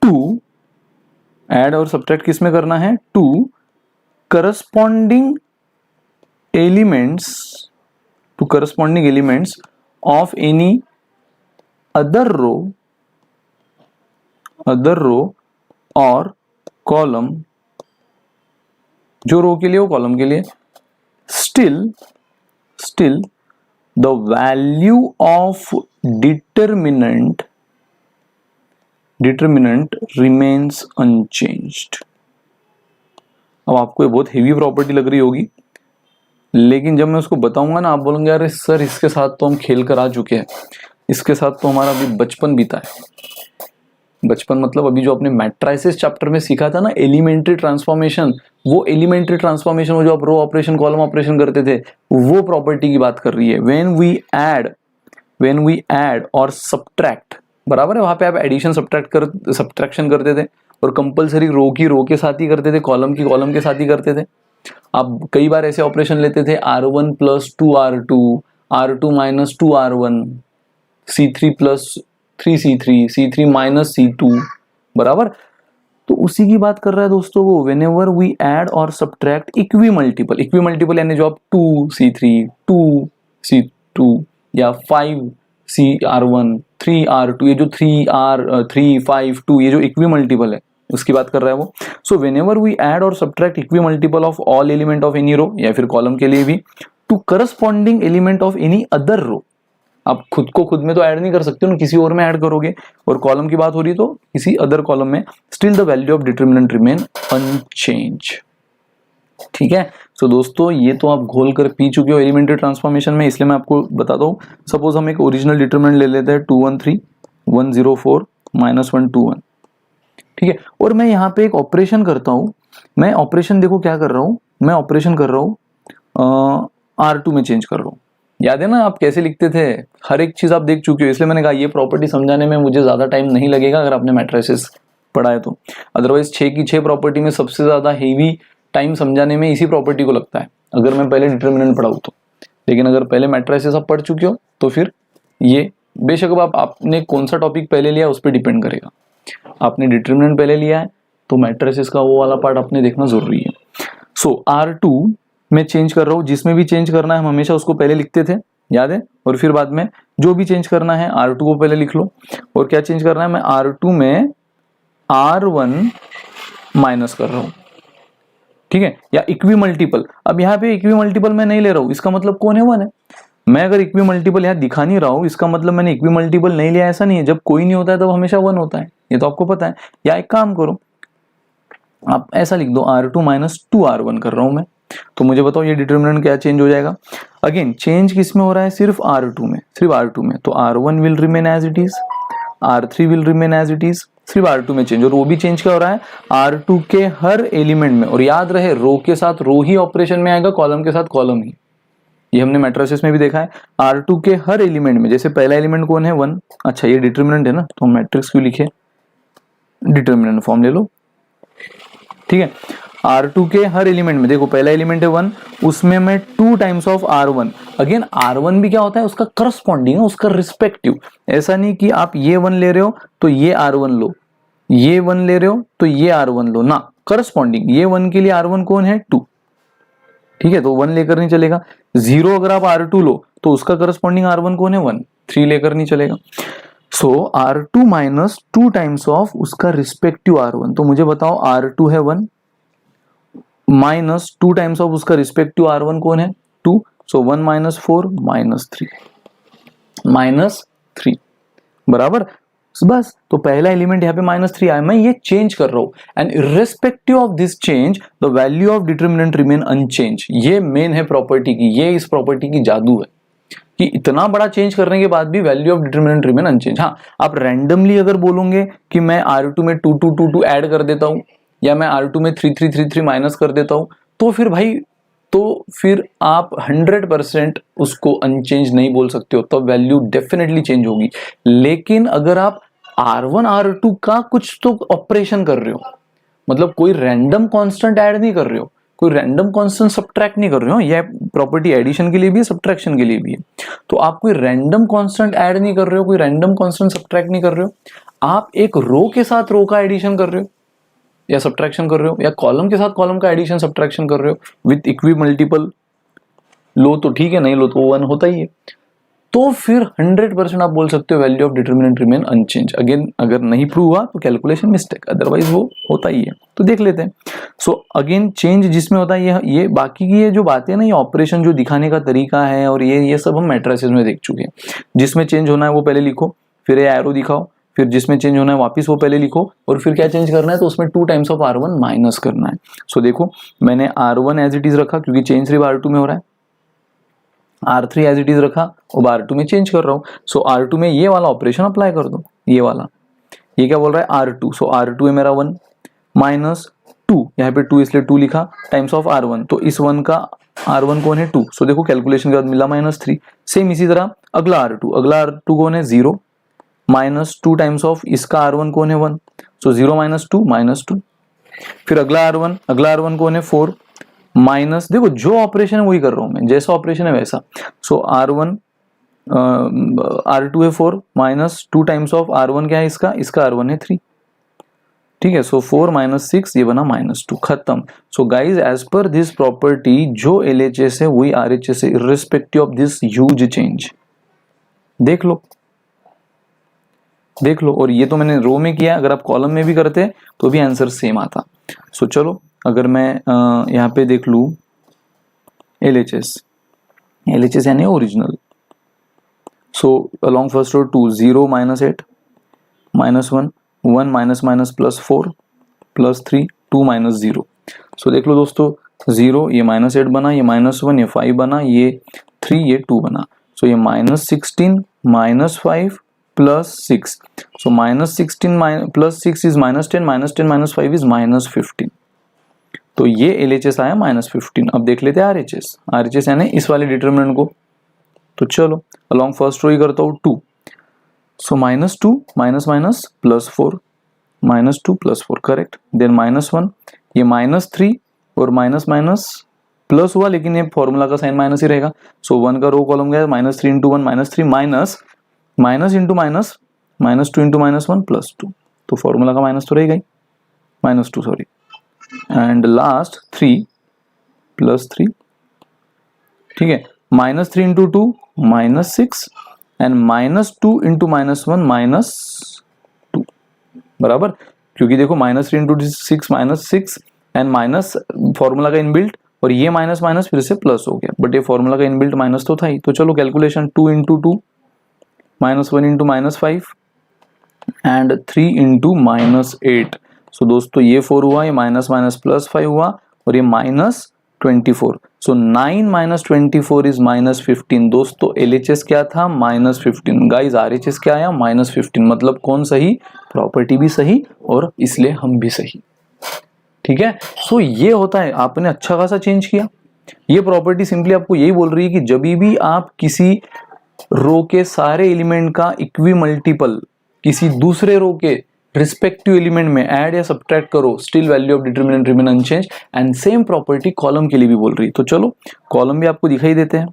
2, ऐड और सब्ट्रैक्ट किस में करना है, 2 corresponding elements of any other row और कॉलम, जो रो के लिए हो कॉलम के लिए, still the value of determinant remains unchanged. अब आपको ये बहुत हेवी प्रॉपर्टी लग रही होगी, लेकिन जब मैं उसको बताऊंगा ना, आप बोलोगे यार सर इसके साथ तो हम खेल कर आ चुके हैं, इसके साथ तो हमारा अभी बचपन बीता है। बचपन मतलब अभी जो आपने मैट्राइसिस चैप्टर में सीखा था ना, एलिमेंट्री ट्रांसफॉर्मेशन, वो एलिमेंट्री ट्रांसफॉर्मेशन, वो जो आप रो ऑपरेशन कॉलम ऑपरेशन करते थे, वो प्रॉपर्टी की बात कर रही है। व्हेन वी ऐड और सब्ट्रैक्ट, बराबर है, वहां पे आप एडिशन सब्ट्रैक्शन करते थे, और कंपलसरी रो के साथ ही करते थे, कॉलम के साथ ही करते थे। आप कई बार ऐसे ऑपरेशन लेते थे, R1 + 2R2, R2 - 2R1, C3 + 3C3, C3 - C2, बराबर। तो उसी की बात कर रहा है दोस्तों वो, व्हेनेवर वी ऐड और सब्ट्रैक्ट इक्वी मल्टीपल यानी जो आप 2C3, 2C2 या 5CR1, 3R2, ये जो 3 5 2, ये जो इक्वी मल्टीपल है उसकी बात कर रहा है वो। सो व्हेनेवर वी ऐड और subtract equi multiple of all element of any row, या फिर कॉलम के लिए भी, two corresponding element of any other row. आप खुद को खुद में तो ऐड नहीं कर सकते हो ना, किसी और में ऐड करोगे, और कॉलम की बात हो रही है तो किसी अदर कॉलम में, still the value of determinant remain unchange. ठीक है। सो दोस्तों ये तो आप घोल कर पी चुके हो एलिमेंट्री ट्रांसफॉर्मेशन में, इसलिए मैं आपको बताता हूँ। सपोज हम एक ओरिजिनल डिटरमिनेंट ले लेते हैं 213 104 -121, ठीक है, और मैं यहाँ पे एक ऑपरेशन करता हूँ। मैं ऑपरेशन देखो क्या कर रहा हूँ, मैं ऑपरेशन कर रहा हूँ R2 में चेंज कर रहा हूँ। याद है ना आप कैसे लिखते थे, हर एक चीज आप देख चुके हो, इसलिए मैंने कहा ये प्रॉपर्टी समझाने में मुझे ज्यादा टाइम नहीं लगेगा अगर आपने मैट्रिसेस पढ़ा है तो। अदरवाइज 6 की 6 प्रॉपर्टी में सबसे ज्यादा हेवी टाइम समझाने में इसी प्रॉपर्टी को लगता है, अगर मैं पहले डिटरमिनेंट पढ़ाऊँ तो। लेकिन अगर पहले मैट्रिसेस आप पढ़ चुके हो तो फिर ये बेशक अब आपने कौन सा टॉपिक पहले लिया उस पर डिपेंड करेगा। आपने डिटरमिनेंट पहले लिया है तो मैट्रिसेस का वो वाला पार्ट आपने देखना जरूरी है। सो R2 में चेंज कर रहा हूँ, जिसमें भी चेंज करना है हम हमेशा उसको पहले लिखते थे, याद है, और फिर बाद में जो भी चेंज करना है R2 को पहले लिख लो। और क्या चेंज करना है, मैं R2 में R1 माइनस कर रहा हूं, ठीक है, या इक्वी मल्टीपल। अब यहाँ पे इक्वी मल्टीपल मैं नहीं ले रहा हूं, इसका मतलब कौन है, 1 है। मैं अगर इक्वी मल्टीपल यहाँ दिखा नहीं रहा हूं, इसका मतलब मैंने इक्वी मल्टीपल नहीं लिया, ऐसा नहीं है। जब कोई नहीं होता है तब हमेशा 1 होता है, ये तो आपको पता है। या एक काम करो, आप ऐसा लिख दो R2 - 2R1 कर रहा हूं मैं, तो मुझे बताओ ये डिटरमिनेंट क्या चेंज हो जाएगा। अगेन चेंज किस में हो रहा है, सिर्फ R2 में, सिर्फ R2 में। तो R1 will remain as it is, R3 will remain as it is, सिर्फ R2 में चेंज। और वो भी चेंज क्या हो रहा है, R2 के हर एलिमेंट में। और याद रहे रो के साथ रो ही ऑपरेशन में आएगा, कॉलम के साथ कॉलम ही, ये हमने मैट्रिसेस में भी देखा है। R2 के हर एलिमेंट में, जैसे पहला एलिमेंट कौन है, 1, अच्छा ये डिटरमिनेंट है ना, तो मैट्रिक्स क्यों लिखे, डिटरमिनेंट फॉर्म ले लो, ठीक है। R2 के हर एलिमेंट में देखो, पहला एलिमेंट है 1, उसमें मैं 2 times of R1। Again R1 भी क्या होता है, उसका करस्पॉन्डिंग है, उसका रिस्पेक्टिव। ऐसा नहीं कि आप ये 1 ले रहे हो तो ये R1 लो, ये 1 ले रहे हो तो ये R1 लो ना, करस्पॉन्डिंग। ये 1 के लिए R1 कौन है, 2, ठीक है, तो 1 लेकर नहीं चलेगा। 0 अगर आप R2 लो तो उसका करस्पॉन्डिंग R1 कौन है, 1, 3 लेकर नहीं चलेगा। सो R2 - 2 टाइम्स ऑफ उसका रिस्पेक्टिव R1। तो मुझे बताओ R2 है 1 -2 टाइम्स ऑफ उसका रिस्पेक्टिव R1 कौन है, 2। सो 1 - 4 -3 बराबर। बस, तो पहला एलिमेंट यहाँ पे -3 आया, मैं ये चेंज कर रहा हूं, and irrespective of this change the value of determinant remain unchange. ये मेन है प्रॉपर्टी की, ये इस प्रॉपर्टी की जादू है कि इतना बड़ा चेंज करने के बाद भी value of determinant remain unchange. हाँ, आप रैंडमली अगर बोलोगे कि मैं R2 में 2 2 2 2 ऐड कर देता हूं, या मैं R2 में 3 3 3 3 माइनस कर देता हूं, तो फिर भाई, तो फिर आप 100% उसको अनचेंज नहीं बोल सकते हो, तब वैल्यू डेफिनेटली चेंज होगी। लेकिन अगर आप R1 R2 का कुछ तो ऑपरेशन कर रहे हो, मतलब कोई रैंडम कांस्टेंट ऐड नहीं कर रहे हो, कोई रैंडम कांस्टेंट सब्ट्रैक्ट नहीं कर रहे हो। ये प्रॉपर्टी एडिशन के लिए भी है, सब्ट्रैक्शन के लिए भी है। तो आप कोई रैंडम कांस्टेंट ऐड नहीं कर रहे हो, कोई रैंडम कांस्टेंट सब्ट्रैक्ट नहीं कर रहे हो, आप एक रो के साथ रो का एडिशन कर रहे हो या सब्ट्रैक्शन कर रहे हो, या कॉलम के साथ कॉलम का एडिशन सब्ट्रैक्शन कर रहे हो विथ इक्वी मल्टीपल। लो तो ठीक है, नहीं लो तो 1 होता ही है। तो फिर 100% आप बोल सकते हो value of determinant remain unchange. Again अगर नहीं प्रूव हुआ तो कैलकुलेशन मिस्टेक, अदरवाइज वो होता ही है। तो देख लेते हैं। सो अगेन चेंज जिसमें होता है ये बाकी की ये जो बातें ना, ये ऑपरेशन जो दिखाने का तरीका है और ये सब हम मैट्रिसेस में देख चुके हैं। जिसमें चेंज होना है वो पहले लिखो, फिर ये एरो दिखाओ, फिर जिसमें चेंज होना है वापस वो पहले लिखो, और फिर क्या चेंज करना है तो उसमें 2 टाइम्स ऑफ R1 माइनस करना है। सो देखो मैंने R1 एज इट इज रखा क्योंकि चेंज सिर्फ R2 में हो रहा है, R3 एज इट इज रखा और R2 में चेंज कर रहा हूं। सो R2 में ये वाला ऑपरेशन अप्लाई कर दो, ये वाला। ये क्या बोल रहा है R2, सो R2 है मेरा 1 माइनस 2, यहाँ पे 2 इसलिए 2 लिखा, टाइम्स ऑफ R1, तो इस 1 का R1 कौन है 2। सो देखो कैलकुलेशन के बाद मिला -3। सेम इसी तरह अगला R2 कौन है 0 माइनस 2 टाइम्स ऑफ इसका R1 कौन है 1, सो 0 माइनस 2। फिर अगला R1 कौन है 4 माइनस, देखो जो ऑपरेशन है वही कर रहा हूं मैं, जैसा ऑपरेशन है वैसा। सो R2 है 4 माइनस 2 टाइम्स ऑफ R1 क्या है इसका R1 है 3, ठीक है। सो 4 माइनस 6 ये बना -2, खत्म। So guys as per this property जो LHS है वही RHS है, irrespective of this huge change. देख लो। और ये तो मैंने रो में किया, अगर आप कॉलम में भी करते तो भी आंसर सेम आता। सो चलो अगर मैं यहाँ पे देख लूँ LHS यानी original. So along first row 2 0 minus 8 minus 1 1 minus minus plus 4 plus 3 2 minus 0। So देख लो दोस्तों 0 ये -8 बना, ये -1 ये 5 बना, ये 3 ये 2 बना। सो ये -16 -5 plus 6, so -16 plus 6 is -10 -10 minus 5 is -15। तो ये LHS आया -15। अब देख लेते हैं RHS यानी इस वाले डिटरमिनेंट को। तो चलो अलॉन्ग फर्स्ट रो ही करता हूँ 2, so -2 minus minus plus 4 -2 plus 4 correct, then -1 ये -3 और माइनस माइनस प्लस हुआ, लेकिन ये फॉर्मूला का साइन माइनस ही रहेगा। सो 1 का रो कॉलम गया -3 into 1 -3 minus into minus -2 into -1 +2, तो फॉर्मूला का माइनस तो रहेगा ही, -2 सॉरी, एंड लास्ट 3 +3, ठीक है। -3 इंटू 2 -6 एंड -2 इंटू -1 -2 बराबर, क्योंकि देखो -3 इंटू 6 -6 एंड माइनस फॉर्मूला का इनबिल्ट, और ये माइनस माइनस फिर से प्लस हो गया, बट ये फॉर्मूला का इनबिल्ट माइनस तो था ही। तो चलो calculation 2 into 2 -1 into -5 and 3 into -8। सो दोस्तों ये 4 हुआ, ये माइनस माइनस प्लस 5 हुआ, और ये -24। सो 9 माइनस 24 इज -15। दोस्तों LHS क्या था -15, गाइज RHS क्या आया -15। मतलब कौन सही, प्रॉपर्टी भी सही और इसलिए हम भी सही, ठीक है। सो ये होता है, आपने अच्छा खासा चेंज किया। ये प्रॉपर्टी सिंपली आपको यही बोल रही है कि जब भी आप किसी रो के सारे एलिमेंट का इक्वी मल्टीपल किसी दूसरे रो के रिस्पेक्टिव एलिमेंट में ऐड या सब्ट्रैक्ट करो, still value of determinant remain unchange. And same property column के लिए भी बोल रही है। तो चलो कॉलम भी आपको दिखाई देते हैं।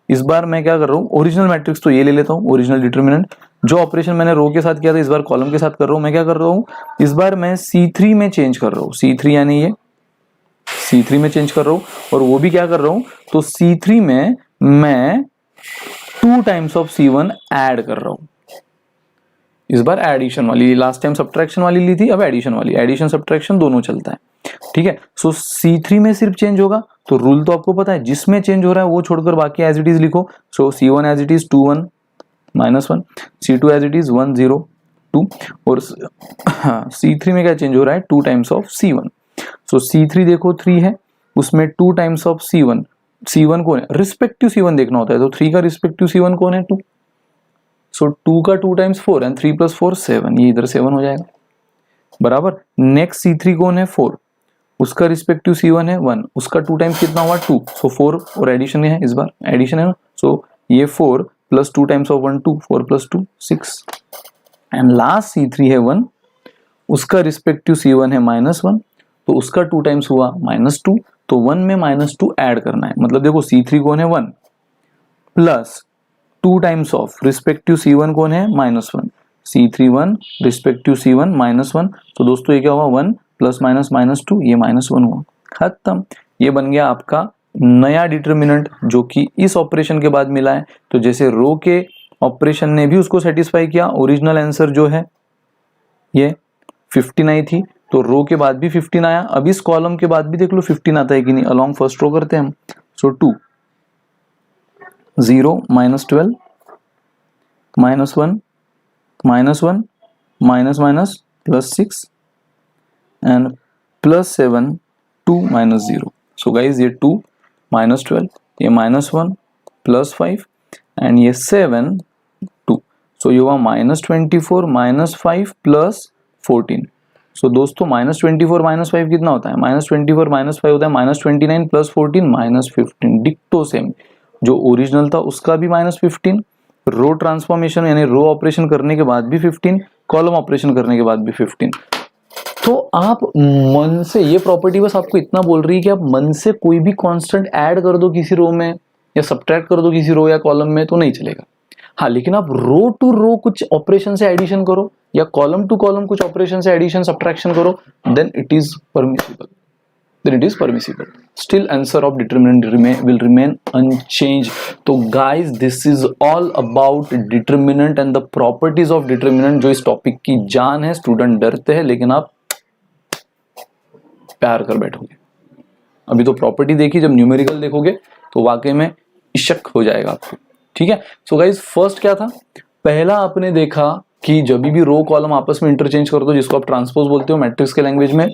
इस बार मैं क्या कर रहा हूँ, ओरिजिनल मैट्रिक्स तो ये ले लेता हूँ, ओरिजिनल डिटरमिनेंट। जो ऑपरेशन मैंने रो के साथ किया था इस बार कॉलम के साथ कर रहा हूँ। मैं क्या कर रहा हूँ, इस बार मैं C3 में चेंज कर रहा हूँ। C3 यानी ये C3 में चेंज कर रहा हूँ, और वो भी क्या कर रहा हूँ, तो C3 में मैं 2 टाइम्स ऑफ C1 ऐड कर रहा हूँ। इस बार एडिशन वाली, लास्ट टाइम सब्ट्रैक्शन वाली ली थी, अब एडिशन वाली, एडिशन सब्ट्रैक्शन दोनों चलता है, ठीक है। सो C3 में सिर्फ चेंज होगा, तो रूल तो आपको पता है, जिसमें चेंज हो रहा है वो छोड़कर बाकी एज इट इज लिखो। So C1 as it is 2 1 -1, C2 as it is 1 0 2, और C3 में क्या चेंज हो रहा है 2 times of C1। So C3 देखो 3 है, उसमें 2 टाइम्स ऑफ C1 कौन है, रिस्पेक्टिव C1 देखना होता है, तो 3 का रिस्पेक्टिव C1 कौन है 2। सो 2 का 2 टाइम्स 4 एंड 3 + 4 7, ये इधर 7 हो जाएगा बराबर। नेक्स्ट C3 कौन है 4, उसका रिस्पेक्टिव C1 है 1, उसका 2 टाइम्स कितना हुआ 2, सो 4 और एडिशन है, इस बार एडिशन है ना। सो ये 4 + 2 times of 1 2, 4 + 2 6, and last C3 है 1, उसका रिस्पेक्टिव C1 है -1, तो उसका 2 टाइम्स हुआ -2, तो 1 में -2 ऐड करना है। मतलब देखो C3 कौन है 1 plus 2 times of respective C1 कौन है -1, C3 1 रिस्पेक्टिव C1 -1। तो दोस्तों ये क्या हुआ 1 प्लस माइनस -2 ये -1 हुआ, खत्म। ये बन गया आपका नया डिटर्मिनेंट जो कि इस ऑपरेशन के बाद मिला है। तो जैसे रो के ऑपरेशन ने भी उसको सेटिस्फाई किया, ओरिजिनल आंसर जो है ये 15 आई थी, तो रो के बाद भी 15 आया। अब इस कॉलम के बाद भी देख लो 15 आता है कि नहीं, अलोंग फर्स्ट रो करते हैं हम। सो 2 0 -12 -1 -1 माइनस +6 एंड +7 2 -0। सो गाइज ये 2 -12 ये -1 +5 एंड ये 7 2। सो ये हुआ -24 -5 +14। सो दोस्तों -24 -5 कितना होता है, -24 -5 होता है -29 +14 -15। डिक्टो सेम, जो ओरिजिनल था उसका भी -15, रो ट्रांसफॉर्मेशन यानी रो ऑपरेशन करने के बाद भी 15, कॉलम ऑपरेशन करने के बाद भी 15। तो आप मन से, ये प्रॉपर्टी बस आपको इतना बोल रही है कि आप मन से कोई भी कांस्टेंट ऐड कर दो किसी रो में या सब्ट्रैक्ट कर दो किसी रो या कॉलम में तो नहीं चलेगा। हाँ, लेकिन आप रो टू रो कुछ ऑपरेशन से एडिशन करो या कॉलम टू कॉलम कुछ ऑपरेशन से एडिशन सब्ट्रैक्शन करो, then it is permissible, still answer of determinant will remain unchanged। तो guys this is all about determinant and the properties of determinant, जो इस टॉपिक की जान है। स्टूडेंट डरते हैं लेकिन आप प्यार कर बैठोगे। अभी तो प्रॉपर्टी देखी, जब न्यूमेरिकल देखोगे तो वाकई में शक हो जाएगा आपको, ठीक है। सो गाइज फर्स्ट क्या था, पहला आपने देखा कि जब भी रो कॉलम आपस में इंटरचेंज कर दो, जिसको आप ट्रांसपोज बोलते हो मैट्रिक्स के लैंग्वेज में,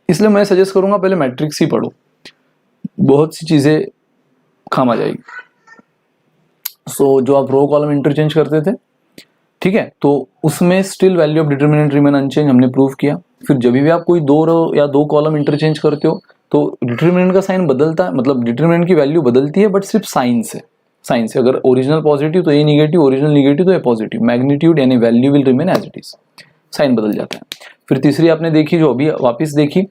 इसलिए मैं सजेस्ट करूंगा पहले मैट्रिक्स ही पढ़ो, बहुत सी चीजें काम आ जाएगी। सो जो आप रो कॉलम इंटरचेंज करते थे, ठीक है, तो उसमें still value of determinant remain unchange, हमने प्रूव किया। फिर जब भी आप कोई दो रो या दो कॉलम इंटरचेंज करते हो तो डिटर्मिनेंट का साइन बदलता है, मतलब डिटर्मिनेंट की वैल्यू बदलती है बट सिर्फ साइन से। अगर ओरिजिनल पॉजिटिव तो ये निगेटिव, ओरिजिनल निगेटिव तो ये पॉजिटिव, मैग्नीट्यूड यानी value will remain as it is, sign बदल जाता है। फिर तीसरी आपने देखी, जो अभी वापस देखी,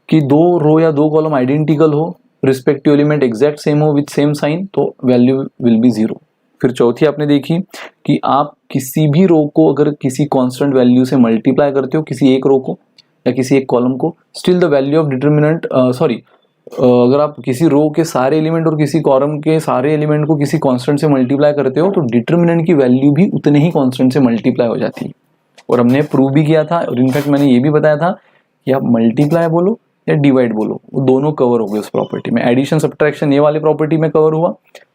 कि दो रो या दो कॉलम आइडेंटिकल हो, रिस्पेक्टिव एलिमेंट एग्जैक्ट सेम हो विथ सेम साइन, तो वैल्यू विल बी 0। फिर चौथी आपने देखी कि आप किसी भी रो को अगर किसी कांस्टेंट वैल्यू से मल्टीप्लाई करते हो, किसी एक रो को या किसी एक कॉलम को, still the value of determinant अगर आप किसी रो के सारे एलिमेंट और किसी कॉलम के सारे एलिमेंट को किसी कांस्टेंट से मल्टीप्लाई करते हो तो डिटर्मिनेंट की वैल्यू भी उतने ही कांस्टेंट से मल्टीप्लाई हो जाती है। और हमने प्रूव भी किया था, और इनफैक्ट मैंने ये भी बताया था कि आप मल्टीप्लाई बोलो या डिवाइड बोलो, वो दोनों कवर हो गए उस प्रॉपर्टी में। एडिशन सब्ट्रैक्शन ये वाले प्रॉपर्टी में कवर हुआ,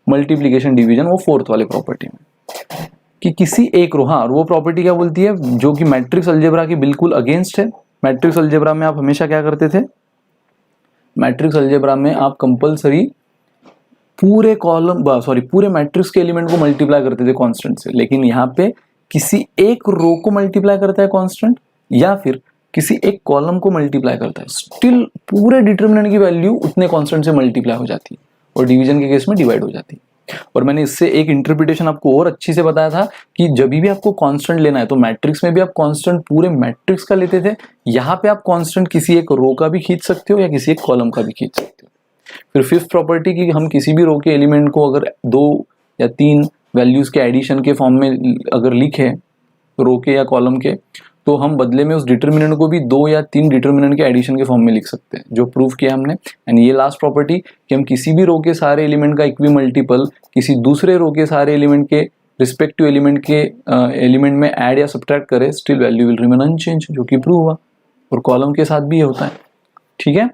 मल्टीप्लिकेशन डिवीजन वो फोर्थ वाले प्रॉपर्टी में। कि किसी एक रो, हाँ, वो प्रॉपर्टी क्या बोलती है, जो कि मैट्रिक्स अलजेब्रा की बिल्कुल अगेंस्ट है। मैट्रिक्स अलजेब्रा में आप हमेशा क्या करते थे, मैट्रिक्स अलजेब्रा में आप कंपलसरी पूरे पूरे मैट्रिक्स के एलिमेंट को मल्टीप्लाई करते थे कांस्टेंट से, लेकिन यहाँ पे किसी एक रो को मल्टीप्लाई करता है कांस्टेंट या फिर किसी एक कॉलम को मल्टीप्लाई करता है, स्टिल पूरे डिटर्मिनेंट की वैल्यू उतने कांस्टेंट से मल्टीप्लाई हो जाती है और डिवीजन के केस में डिवाइड हो जाती है। और मैंने इससे एक इंटरप्रिटेशन आपको और अच्छी से बताया था कि जब भी आपको कांस्टेंट लेना है तो मैट्रिक्स में भी आप कांस्टेंट पूरे मैट्रिक्स का लेते थे, यहाँ पे आप कांस्टेंट किसी एक रो का भी खींच सकते हो या किसी एक कॉलम का भी खींच सकते हो। फिर फिफ्थ प्रॉपर्टी की, हम किसी भी रो के एलिमेंट को अगर 2 या 3 वैल्यूज के एडिशन के फॉर्म में अगर लिखे, रो के या कॉलम के, तो हम बदले में उस डिटर्मिनेंट को भी 2 या 3 डिटर्मिनेंट के एडिशन के फॉर्म में लिख सकते हैं, जो प्रूव किया हमने। एंड ये लास्ट प्रॉपर्टी कि हम किसी भी रो के सारे एलिमेंट का इक्वी मल्टीपल किसी दूसरे रो के सारे एलिमेंट के रिस्पेक्टिव एलिमेंट के एलिमेंट में ऐड या सब्ट्रैक्ट करें, still value will remain unchange, जो कि प्रूव हुआ। और कॉलम के साथ भी ये होता है, ठीक है।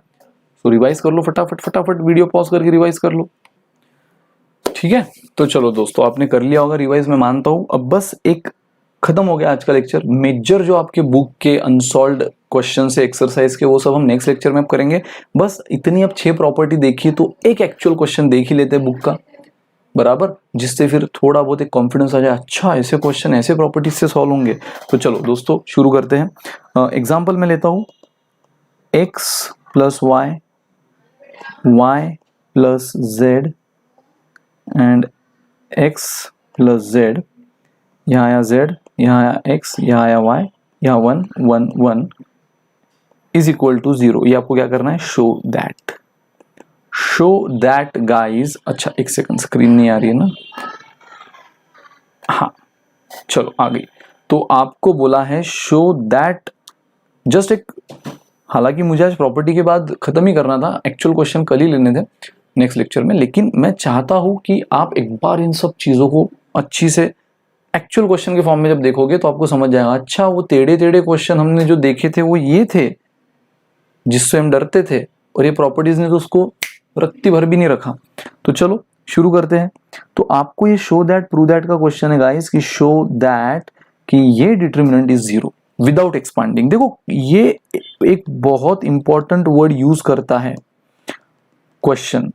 तो रिवाइज कर लो फटाफट वीडियो पॉज करके रिवाइज कर लो, ठीक है। तो चलो दोस्तों, आपने कर लिया होगा रिवाइज, मैं मानता हूं। अब बस एक खत्म हो गया आज का लेक्चर। मेजर जो आपके बुक के अनसॉल्व्ड क्वेश्चन से एक्सरसाइज के, वो सब हम नेक्स्ट लेक्चर में अब करेंगे। बस इतनी अब 6 प्रॉपर्टी देखी तो एक एक्चुअल क्वेश्चन देख ही लेते हैं बुक का, बराबर, जिससे फिर थोड़ा बहुत एक कॉन्फिडेंस आ जाए, अच्छा ऐसे क्वेश्चन ऐसे प्रॉपर्टीज से सॉल्व होंगे। तो चलो दोस्तों शुरू करते हैं। एग्जाम्पल में लेता हूँ, x + y, y + z and x + z, यहाँ आया z, यहाँ आया x, यहाँ आया y, यहाँ 1 1 1 इज इक्वल टू 0। ये आपको क्या करना है, show that. Show that guys, अच्छा एक सेकंड स्क्रीन नहीं आ रही है ना, हाँ चलो आ गई। तो आपको बोला है शो दैट, जस्ट एक, हालांकि मुझे आज प्रॉपर्टी के बाद खत्म ही करना था, एक्चुअल क्वेश्चन कल ही लेने थे नेक्स्ट लेक्चर में, लेकिन मैं चाहता हूं कि आप एक बार इन सब चीजों को अच्छी से एक्चुअल क्वेश्चन के फॉर्म में जब देखोगे तो आपको समझ जाएगा, अच्छा वो टेढ़े टेढ़े क्वेश्चन हमने जो देखे थे वो ये थे जिससे हम डरते थे, और ये प्रॉपर्टीज ने तो उसको रत्ती भर भी नहीं रखा। तो चलो शुरू करते हैं। तो आपको ये शो दैट प्रूव दैट का क्वेश्चन है गाइस, कि शो दैट कि ये determinant is zero without expanding. देखो ये एक बहुत इंपॉर्टेंट वर्ड यूज करता है क्वेश्चन,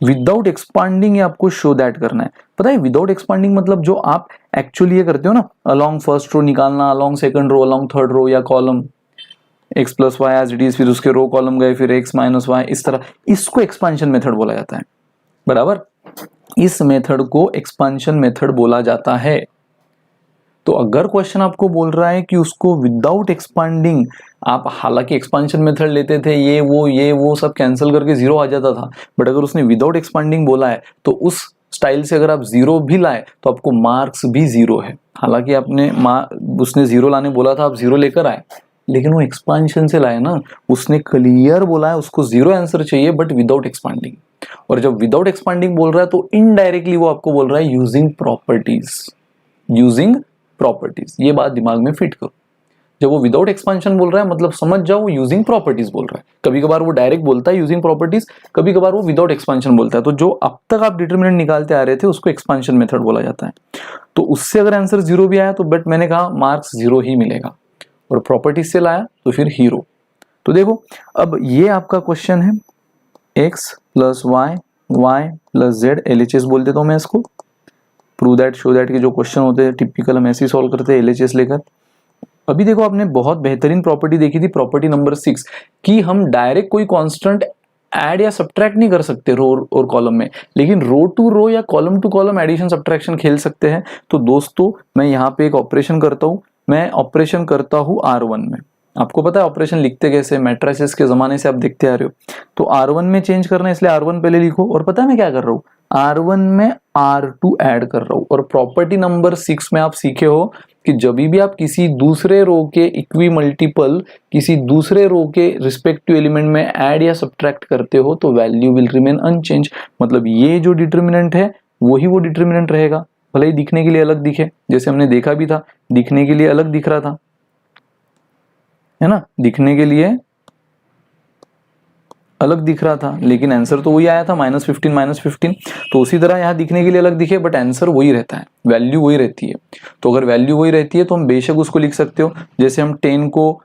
विदाउट एक्सपांडिंग, ये आपको शो दैट करना है। पता है विदाउट एक्सपांडिंग मतलब जो आप एक्चुअली ये करते हो ना, अलोंग फर्स्ट रो निकालना, along second row, along third row या column, X plus Y as it is, फिर उसके रो कॉलम गए, फिर एक्स माइनस वाई, इस तरह, इसको एक्सपांशन मेथड बोला जाता है। बराबर, इस मेथड को एक्सपांशन मेथड बोला जाता है। तो अगर क्वेश्चन आपको बोल रहा है कि उसको विदाउट एक्सपांडिंग, आप हालांकि एक्सपांशन मेथड लेते थे, ये वो सब कैंसिल करके जीरो आ जाता था, बट अगर उसने विदाउट एक्सपांडिंग बोला है तो उस स्टाइल से अगर आप जीरो भी लाए तो आपको मार्क्स भी जीरो है। हालांकि आपने उसने जीरो लाने बोला था, आप जीरो लेकर आए, लेकिन वो एक्सपांशन से लाए ना, उसने क्लियर बोला है उसको जीरो आंसर चाहिए बट विदाउट एक्सपांडिंग। और जब विदाउट एक्सपांडिंग बोल रहा है तो इनडायरेक्टली वो आपको बोल रहा है यूजिंग प्रॉपर्टीज, यूजिंग प्रॉपर्टीज। ये बात दिमाग में फिट करो, जब वो विदाउट एक्सपांशन बोल रहा है मतलब समझ जाओ वो यूजिंग प्रॉपर्टीज बोल रहा है। कभी कभार वो डायरेक्ट बोलता है यूजिंग प्रॉपर्टीज, कभी कभार वो विदाउट एक्सपांशन बोलता है। तो जो अब तक आप डिटरमिनेंट निकालते आ रहे थे उसको एक्सपांशन मेथड बोला जाता है। तो उससे अगर आंसर जीरो भी आया तो बट मैंने कहा मार्क्स जीरो ही मिलेगा, और प्रॉपर्टीज से लाया तो फिर हीरो। तो देखो अब ये आपका क्वेश्चन है, x plus y, y plus z, LHS बोल देता हूं मैं इसको। प्रूव दैट शो दैट के जो क्वेश्चन होते हैं टिपिकल हम ऐसे ही सॉल्व करते हैं LHS लेकर। अभी देखो आपने बहुत बेहतरीन प्रॉपर्टी देखी थी, प्रॉपर्टी नंबर 6, कि हम डायरेक्ट कोई कांस्टेंट ऐड या सब्ट्रैक्ट नहीं कर सकते रो और कॉलम में, लेकिन रो टू रो या column to column addition subtraction खेल सकते हैं। तो दोस्तों मैं यहाँ पे एक ऑपरेशन करता हूँ, मैं ऑपरेशन करता हूँ R1 में। आपको पता है ऑपरेशन लिखते कैसे, मैट्रिसेस के जमाने से आप देखते आ रहे हो। तो R1 में चेंज करना है इसलिए R1 पहले लिखो, और पता है मैं क्या कर रहा हूँ, R1 में R2 ऐड कर रहा हूँ। और प्रॉपर्टी नंबर 6 में आप सीखे हो कि जब भी आप किसी दूसरे रो के इक्वी मल्टीपल किसी दूसरे रो के रिस्पेक्टिव एलिमेंट में ऐड या सब्ट्रैक्ट करते हो तो वैल्यू विल रिमेन अनचेंज। मतलब ये जो डिटरमिनेंट है वही वो डिटरमिनेंट रहेगा, भले ही दिखने के लिए अलग दिखे, जैसे हमने देखा भी था दिखने के लिए अलग दिख रहा था, है ना, दिखने के लिए अलग दिख रहा था, लेकिन आंसर तो वही आया था -15। तो उसी तरह यहाँ दिखने के लिए अलग दिखे बट आंसर वही रहता है, वैल्यू वही रहती है। तो अगर वैल्यू वही रहती है तो हम बेशक उसको लिख सकते हो, जैसे हम 10 को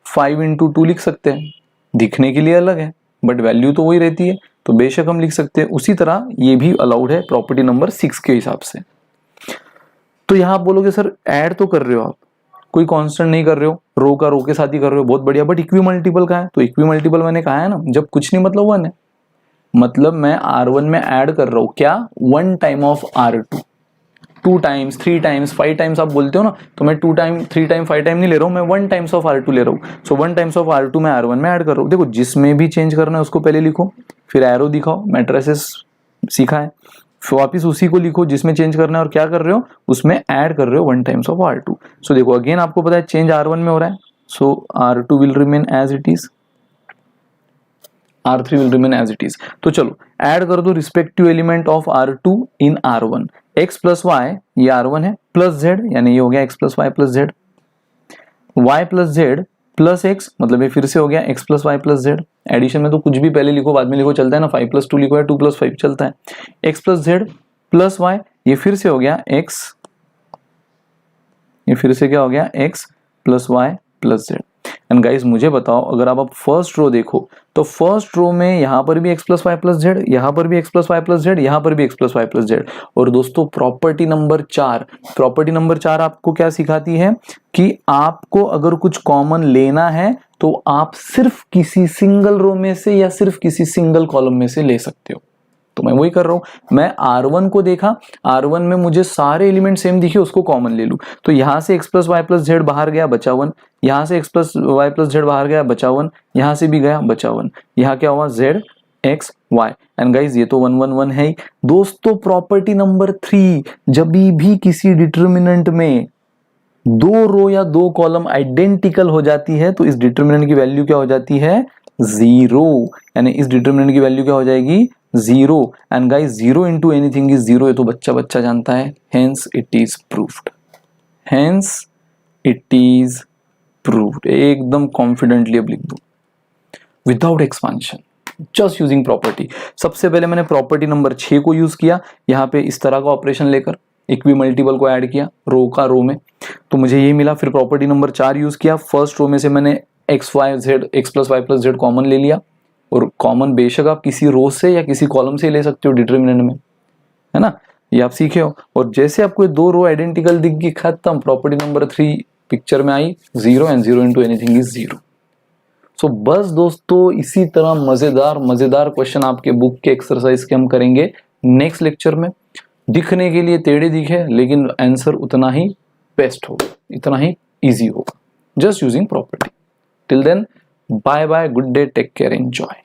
5 × 2 लिख सकते हैं, दिखने के लिए अलग है बट वैल्यू तो वही रहती है, तो बेशक हम लिख सकते हैं। उसी तरह ये भी अलाउड है प्रॉपर्टी नंबर 6 के हिसाब से। तो यहाँ आप बोलोगे सर ऐड तो कर रहे हो आप, कोई कांस्टेंट नहीं कर रहे हो, रो का रो के साथ ही कर रहे हो, बहुत बढ़िया, बट इक्वी मल्टीपल का है। तो इक्वी मल्टीपल मैंने कहा है ना, जब कुछ नहीं मतलब 1 है, मतलब मैं R1 में ऐड कर रहा हूं क्या, 1 time of R2, 2 times 3 times 5 times आप बोलते हो ना, तो मैं 2 टाइम 3 टाइम 5 टाइम नहीं ले रहा हूं, मैं 1 टाइम्स ऑफ R2 ले रहा हूं। सो 1 टाइम्स ऑफ R2 मैं R1 में ऐड कर रहा हूं। देखो जिसमें भी चेंज करना है उसको पहले लिखो, फिर एरो दिखाओ, मैट्रिसेस सीखा है, फिर वापिस उसी को लिखो जिसमें चेंज करना है और क्या कर रहे हो उसमें ऐड कर रहे हो 1 टाइम्स ऑफ R2। सो देखो अगेन आपको पता है चेंज R1 में हो रहा है, so R2 will remain as it is, R3 will remain as it is. तो चलो ऐड कर दो respective element of R2 in R1, x plus y ये R1 है, प्लस z यानी ये हो गया x plus y plus z, y plus z plus x मतलब ये फिर से हो गया x plus y plus z. Addition में तो कुछ भी पहले लिखो बाद में लिखो चलता है ना, 5 + 2 लिखो या 2 + 5 चलता है, x plus z plus y ये फिर से हो गया x, ये फिर से क्या हो गया x plus y plus z. And guys मुझे बताओ अगर आप फर्स्ट रो देखो तो फर्स्ट रो में यहाँ पर भी x plus y plus z, यहाँ पर भी x plus y plus z, यहाँ पर भी x plus y plus z. और दोस्तों प्रॉपर्टी नंबर 4 आपको क्या सिखाती है कि आपको अगर कुछ कॉमन लेना है तो आप सिर्फ किसी सिंगल रो में से या सिर्फ किसी सिंगल कॉलम में से ले सकते हो। तो मैं वही कर रहा हूं, मैं R1 को देखा, R1 में मुझे सारे एलिमेंट सेम दिखे, उसको कॉमन ले लूं। तो यहां से x plus y plus z बाहर गया बचा 1, यहां से x plus y plus z बाहर गया बचा 1, यहां से भी गया बचा 1, यहां क्या हुआ z x y and guys ये तो 1 1 1 है ही। दोस्तों प्रॉपर्टी नंबर 3, जब भी किसी डिटर्मिनेंट में 2 रो या 2 कॉलम आइडेंटिकल हो जाती है तो इस डिटर्मिनेंट की वैल्यू क्या हो जाती है 0, यानी इस डिटर्मिनेंट की वैल्यू क्या हो जाएगी 0 and guys 0 into anything is 0, ये तो बच्चा बच्चा जानता है, hence it is proved, hence it is proved. एकदम कॉन्फिडेंटली अब लिख दो without expansion, just using property. सबसे पहले मैंने प्रॉपर्टी नंबर 6 को यूज किया, यहाँ पे इस तरह का ऑपरेशन लेकर इक्वी मल्टीपल को ऐड किया रो का रो में, तो मुझे ये मिला। फिर प्रॉपर्टी नंबर 4 यूज किया, फर्स्ट रो में से मैंने x y z x plus y plus z common ले लिया, और कॉमन बेशक आप किसी रो से या किसी कॉलम से ले सकते हो डिटर्मिनेंट में, है ना, ये आप सीखे हो। और जैसे आपको 2 रो आइडेंटिकल दिख गई, खत्म, प्रॉपर्टी नंबर 3 पिक्चर में आई, 0 एंड 0 इंटू एनीथिंग इज 0। सो बस दोस्तों इसी तरह मजेदार क्वेश्चन आपके बुक के एक्सरसाइज के हम करेंगे नेक्स्ट लेक्चर में। दिखने के लिए टेढ़े दिखे लेकिन आंसर उतना ही बेस्ट होगा, इतना ही इजी होगा, just using property. Till then bye bye, good day, take care, enjoy.